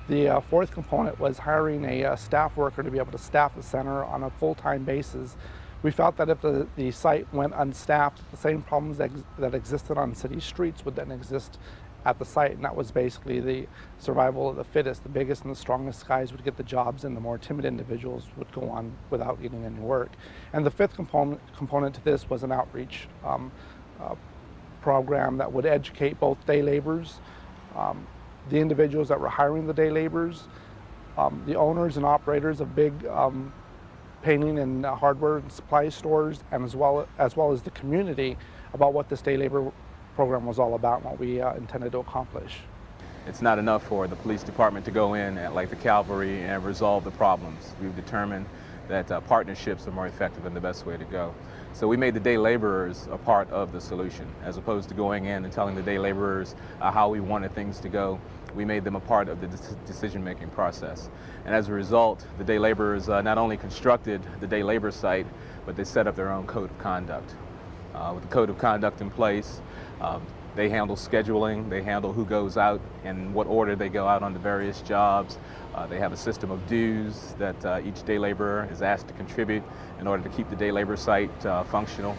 The 4th component was hiring a staff worker to be able to staff the center on a full-time basis. We felt that if the site went unstaffed, the same problems that existed on city streets would then exist at the site, and that was basically the survival of the fittest. The biggest and the strongest guys would get the jobs, and the more timid individuals would go on without getting any work. And the 5th component to this was an outreach program that would educate both day laborers, the individuals that were hiring the day laborers, the owners and operators of big painting and hardware and supply stores, and as well as the community about what this day labor program was all about and what we intended to accomplish. It's not enough for the police department to go in like the cavalry and resolve the problems. We've determined that partnerships are more effective and the best way to go. So we made the day laborers a part of the solution. As opposed to going in and telling the day laborers how we wanted things to go, we made them a part of the decision-making process. And as a result, the day laborers not only constructed the day labor site, but they set up their own code of conduct. With the code of conduct in place, they handle scheduling, they handle who goes out and what order they go out on the various jobs. They have a system of dues that each day laborer is asked to contribute in order to keep the day labor site functional.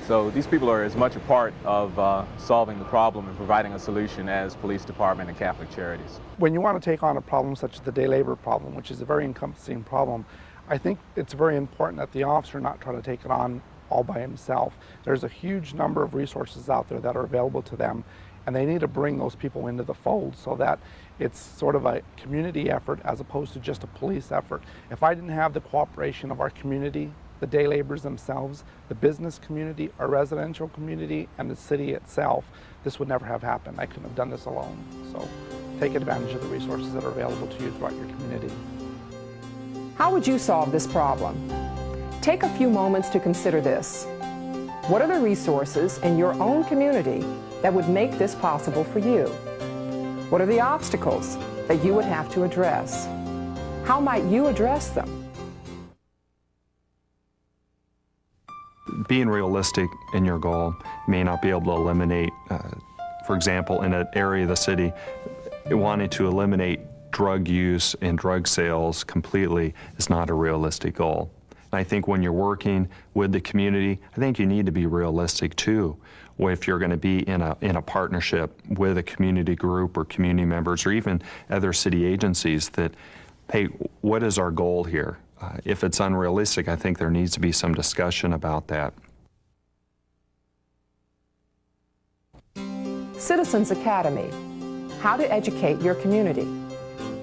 So these people are as much a part of solving the problem and providing a solution as police department and Catholic Charities. When you want to take on a problem such as the day labor problem, which is a very encompassing problem, I think it's very important that the officer not try to take it on all by himself. There's a huge number of resources out there that are available to them, and they need to bring those people into the fold so that it's sort of a community effort as opposed to just a police effort. If I didn't have the cooperation of our community, the day laborers themselves, the business community, our residential community, and the city itself, this would never have happened. I couldn't have done this alone. So take advantage of the resources that are available to you throughout your community. How would you solve this problem? Take a few moments to consider this. What are the resources in your own community that would make this possible for you? What are the obstacles that you would have to address? How might you address them? Being realistic in your goal may not be able to eliminate, for example, in an area of the city, wanting to eliminate drug use and drug sales completely is not a realistic goal. I think when you're working with the community, I think you need to be realistic too. If you're going to be in a partnership with a community group or community members or even other city agencies, that, hey, what is our goal here? if it's unrealistic, I think there needs to be some discussion about that. Citizens Academy, how to educate your community.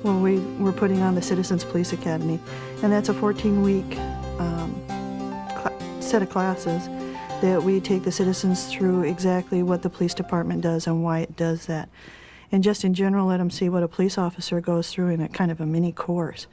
Well, we're putting on the Citizens Police Academy, and that's a 14-week set of classes that we take the citizens through exactly what the police department does and why it does that. And just in general, let them see what a police officer goes through in a kind of a mini course.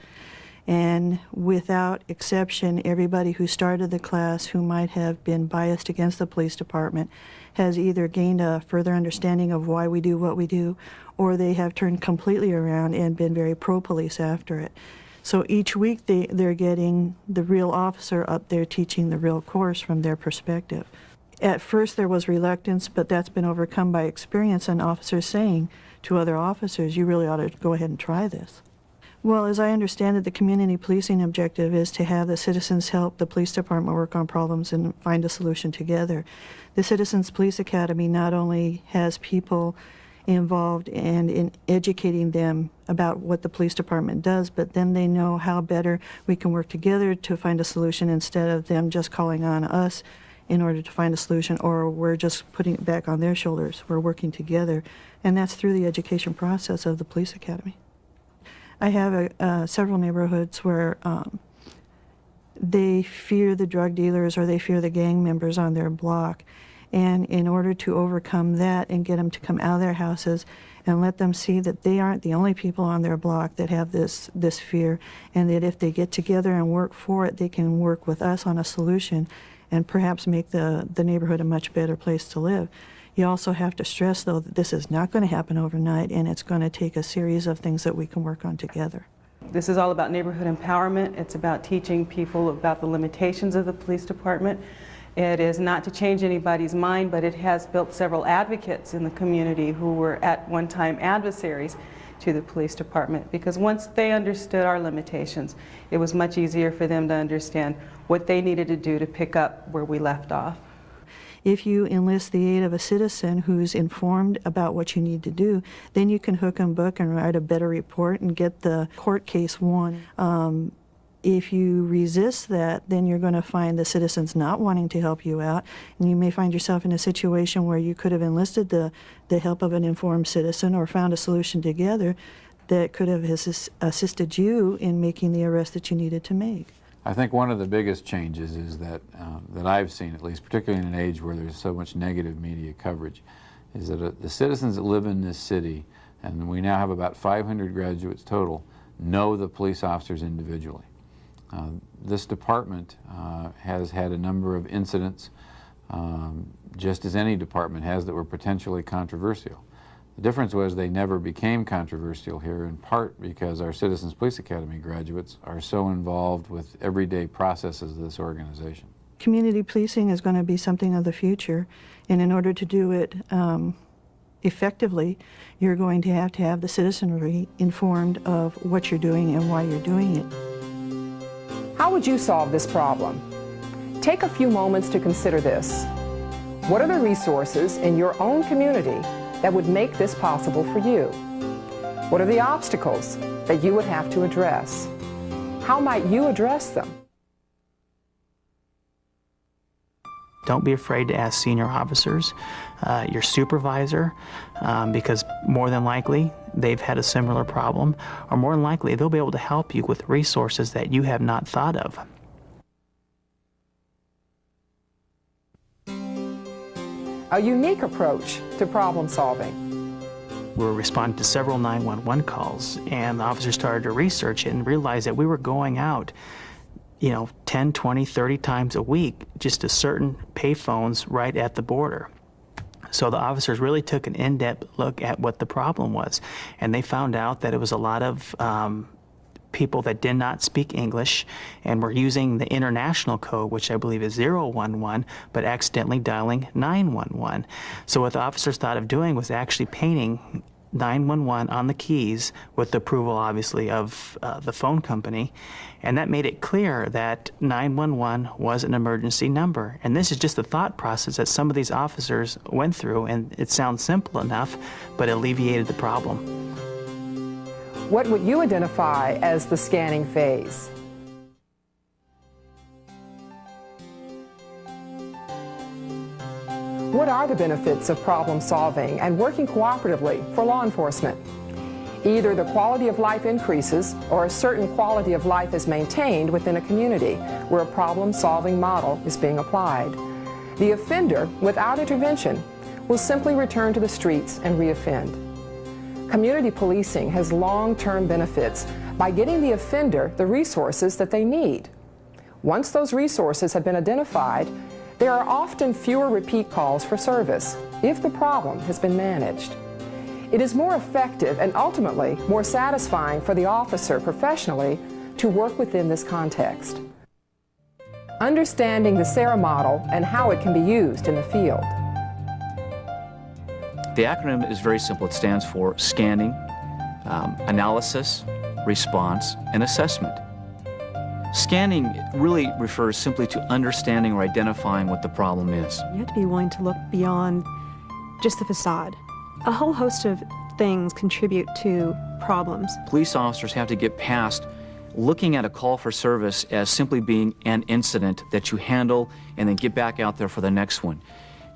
And without exception, everybody who started the class who might have been biased against the police department has either gained a further understanding of why we do what we do, or they have turned completely around and been very pro-police after it. So each week they're getting the real officer up there teaching the real course from their perspective. At first there was reluctance, but that's been overcome by experience and officers saying to other officers, you really ought to go ahead and try this. Well, as I understand it, the community policing objective is to have the citizens help the police department work on problems and find a solution together. The Citizens Police Academy not only has people involved and in educating them about what the police department does, but then they know how better we can work together to find a solution instead of them just calling on us in order to find a solution, or we're just putting it back on their shoulders. We're working together, and that's through the education process of the police academy. I have several neighborhoods where they fear the drug dealers or they fear the gang members on their block. And in order to overcome that and get them to come out of their houses and let them see that they aren't the only people on their block that have this fear, and that if they get together and work for it, they can work with us on a solution and perhaps make the neighborhood a much better place to live. You also have to stress, though, that this is not going to happen overnight, and it's going to take a series of things that we can work on together. This is all about neighborhood empowerment. It's about teaching people about the limitations of the police department. It is not to change anybody's mind, but it has built several advocates in the community who were at one time adversaries to the police department, because once they understood our limitations, it was much easier for them to understand what they needed to do to pick up where we left off. If you enlist the aid of a citizen who's informed about what you need to do, then you can hook and book and write a better report and get the court case won. If you resist that, then you're going to find the citizens not wanting to help you out, and you may find yourself in a situation where you could have enlisted the help of an informed citizen or found a solution together that could have assisted you in making the arrest that you needed to make. I think one of the biggest changes is that I've seen, at least particularly in an age where there's so much negative media coverage, is that the citizens that live in this city, and we now have about 500 graduates total, know the police officers individually. This department has had a number of incidents, just as any department has, that were potentially controversial. The difference was they never became controversial here, in part because our Citizens Police Academy graduates are so involved with everyday processes of this organization. Community policing is going to be something of the future, and in order to do it effectively, you're going to have the citizenry informed of what you're doing and why you're doing it. How would you solve this problem? Take a few moments to consider this. What are the resources in your own community that would make this possible for you? What are the obstacles that you would have to address? How might you address them? Don't be afraid to ask senior officers, your supervisor, because more than likely they've had a similar problem, or more than likely they'll be able to help you with resources that you have not thought of. A unique approach to problem solving. We were responding to several 911 calls, and the officers started to research it and realized that we were going out 10, 20, 30 times a week just to certain payphones right at the border. So the officers really took an in-depth look at what the problem was, and they found out that it was a lot of people that did not speak English and were using the international code, which I believe is 011, but accidentally dialing 911. So what the officers thought of doing was actually painting 911 on the keys with the approval, obviously, of the phone company, and that made it clear that 911 was an emergency number. And this is just the thought process that some of these officers went through, and it sounds simple enough, but it alleviated the problem. What would you identify as the scanning phase? What are the benefits of problem solving and working cooperatively for law enforcement? Either the quality of life increases or a certain quality of life is maintained within a community where a problem-solving model is being applied. The offender, without intervention, will simply return to the streets and reoffend. Community policing has long-term benefits by getting the offender the resources that they need. Once those resources have been identified, there are often fewer repeat calls for service if the problem has been managed. It is more effective and ultimately more satisfying for the officer professionally to work within this context. Understanding the SARA model and how it can be used in the field. The acronym is very simple. It stands for scanning, analysis, response, and assessment. Scanning really refers simply to understanding or identifying what the problem is. You have to be willing to look beyond just the facade. A whole host of things contribute to problems. Police officers have to get past looking at a call for service as simply being an incident that you handle and then get back out there for the next one.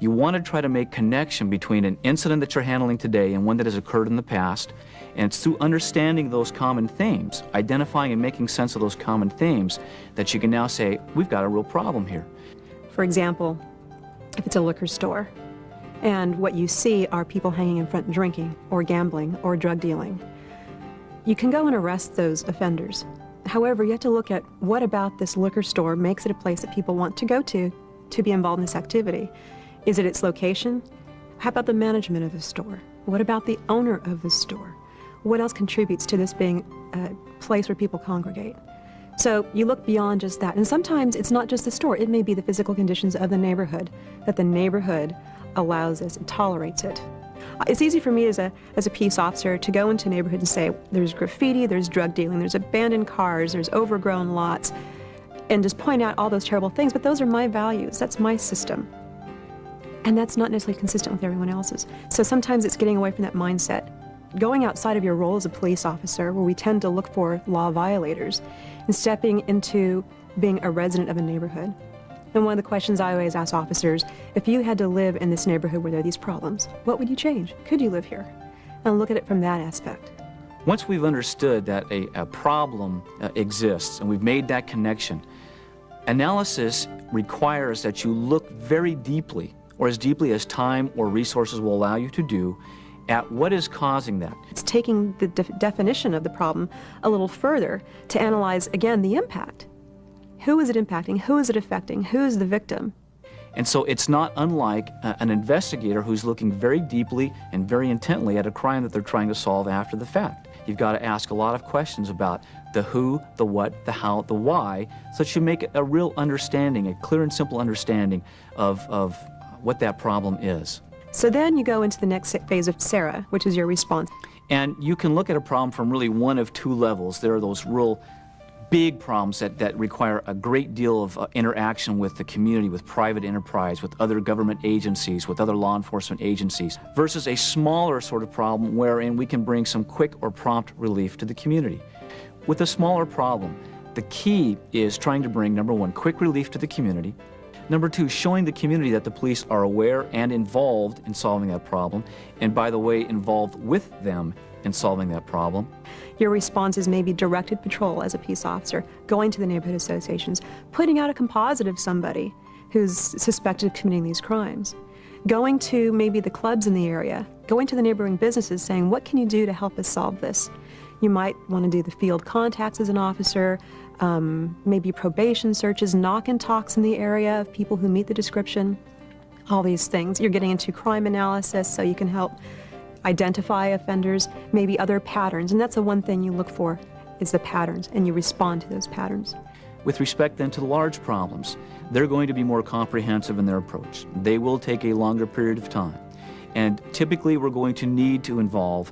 You want to try to make connection between an incident that you're handling today and one that has occurred in the past, and it's through understanding those common themes, identifying and making sense of those common themes, that you can now say, we've got a real problem here. For example, if it's a liquor store, and what you see are people hanging in front drinking or gambling or drug dealing, you can go and arrest those offenders. However, you have to look at what about this liquor store makes it a place that people want to go to be involved in this activity. Is it its location? How about the management of the store? What about the owner of the store? What else contributes to this being a place where people congregate? So you look beyond just that. And sometimes it's not just the store. It may be the physical conditions of the neighborhood, that the neighborhood allows this and tolerates it. It's easy for me as a peace officer to go into a neighborhood and say, there's graffiti, there's drug dealing, there's abandoned cars, there's overgrown lots, and just point out all those terrible things. But those are my values. That's my system. And that's not necessarily consistent with everyone else's. So sometimes it's getting away from that mindset. Going outside of your role as a police officer, where we tend to look for law violators, and stepping into being a resident of a neighborhood. And one of the questions I always ask officers, if you had to live in this neighborhood where there are these problems, what would you change? Could you live here? And look at it from that aspect. Once we've understood that a problem exists and we've made that connection, analysis requires that you look very deeply, or as deeply as time or resources will allow you to do, at what is causing that. It's taking the definition of the problem a little further to analyze, again, the impact. Who is it impacting? Who is it affecting? Who is the victim? And so it's not unlike an investigator who's looking very deeply and very intently at a crime that they're trying to solve after the fact. You've got to ask a lot of questions about the who, the what, the how, the why, so that you make a real understanding, a clear and simple understanding of what that problem is. So then you go into the next phase of SARA, which is your response. And you can look at a problem from really one of two levels. There are those real big problems that require a great deal of interaction with the community, with private enterprise, with other government agencies, with other law enforcement agencies, versus a smaller sort of problem wherein we can bring some quick or prompt relief to the community. With a smaller problem, the key is trying to bring, number one, quick relief to the community. Number two, showing the community that the police are aware and involved in solving that problem, and by the way, involved with them in solving that problem. Your response is maybe directed patrol as a peace officer, going to the neighborhood associations, putting out a composite of somebody who's suspected of committing these crimes, going to maybe the clubs in the area, going to the neighboring businesses saying, what can you do to help us solve this? You might want to do the field contacts as an officer, maybe probation searches, knock and talks in the area of people who meet the description, all these things. You're getting into crime analysis so you can help identify offenders, maybe other patterns, and that's the one thing you look for is the patterns, and you respond to those patterns. With respect then to the large problems, they're going to be more comprehensive in their approach. They will take a longer period of time, and typically we're going to need to involve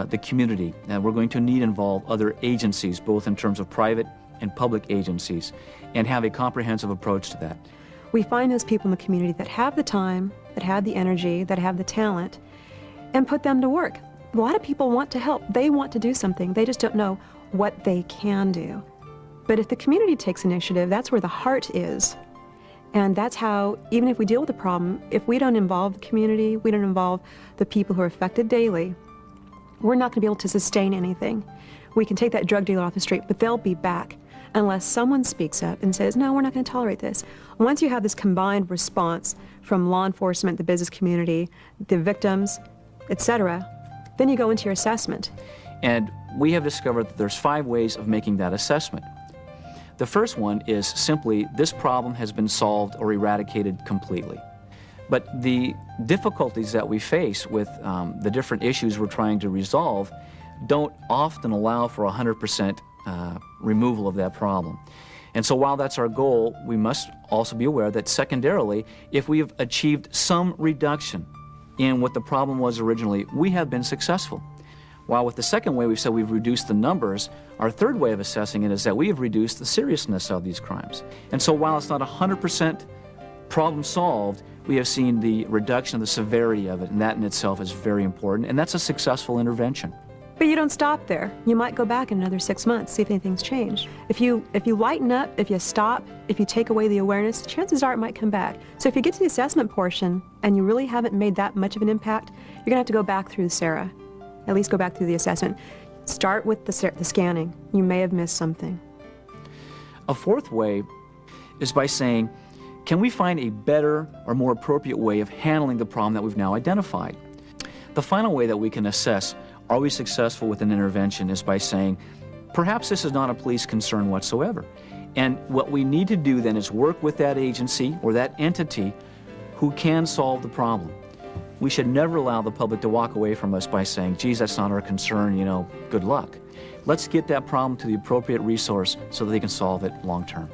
the community, and we're going to need to involve other agencies, both in terms of private and public agencies, and have a comprehensive approach to that. We find those people in the community that have the time, that have the energy, that have the talent, and put them to work. A lot of people want to help. They want to do something. They just don't know what they can do. But if the community takes initiative, that's where the heart is. And that's how, even if we deal with the problem, if we don't involve the community, we don't involve the people who are affected daily, we're not going to be able to sustain anything. We can take that drug dealer off the street, but they'll be back unless someone speaks up and says, no, we're not going to tolerate this. Once you have this combined response from law enforcement, the business community, the victims, etc., then you go into your assessment. And we have discovered that there's 5 ways of making that assessment. The first one is simply this problem has been solved or eradicated completely. But the difficulties that we face with the different issues we're trying to resolve don't often allow for 100% removal of that problem. And so while that's our goal, we must also be aware that secondarily, if we have achieved some reduction in what the problem was originally, we have been successful. While with the second way we've said we've reduced the numbers, our third way of assessing it is that we have reduced the seriousness of these crimes. And so while it's not 100% problem solved, we have seen the reduction of the severity of it, and that in itself is very important, and that's a successful intervention. But you don't stop there. You might go back in another 6 months, see if anything's changed. If you lighten up, if you stop, if you take away the awareness, chances are it might come back. So if you get to the assessment portion and you really haven't made that much of an impact, you're going to have to go back through SARA. At least go back through the assessment. Start with the scanning. You may have missed something. A fourth way is by saying, can we find a better or more appropriate way of handling the problem that we've now identified? The final way that we can assess, are we successful with an intervention, is by saying, perhaps this is not a police concern whatsoever. And what we need to do then is work with that agency or that entity who can solve the problem. We should never allow the public to walk away from us by saying, geez, that's not our concern, you know, good luck. Let's get that problem to the appropriate resource so that they can solve it long term.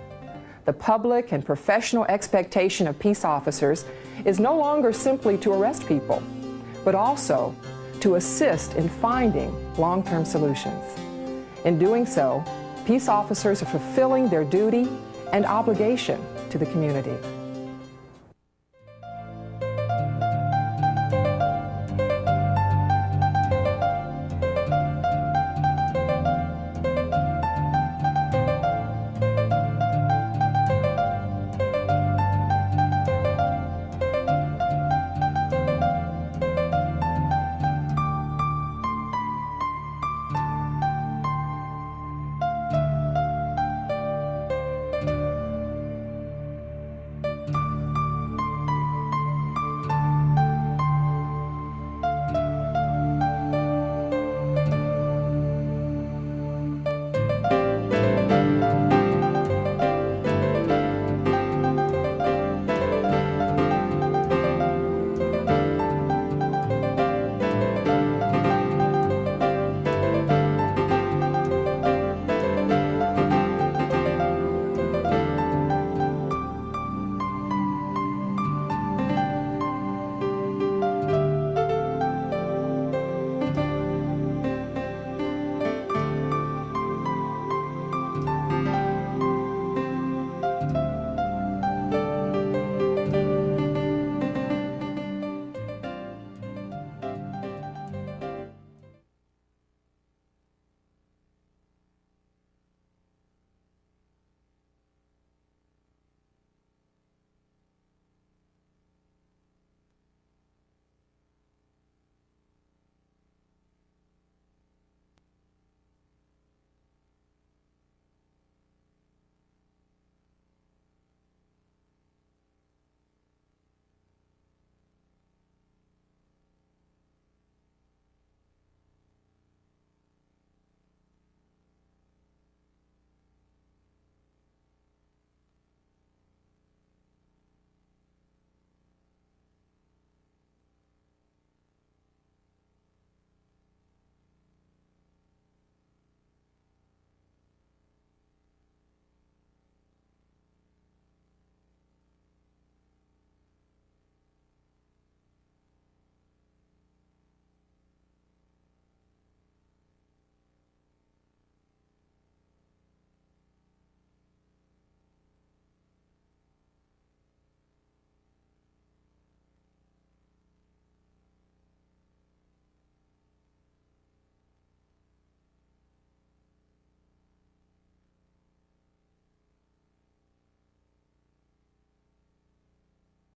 The public and professional expectation of peace officers is no longer simply to arrest people, but also to assist in finding long-term solutions. In doing so, peace officers are fulfilling their duty and obligation to the community.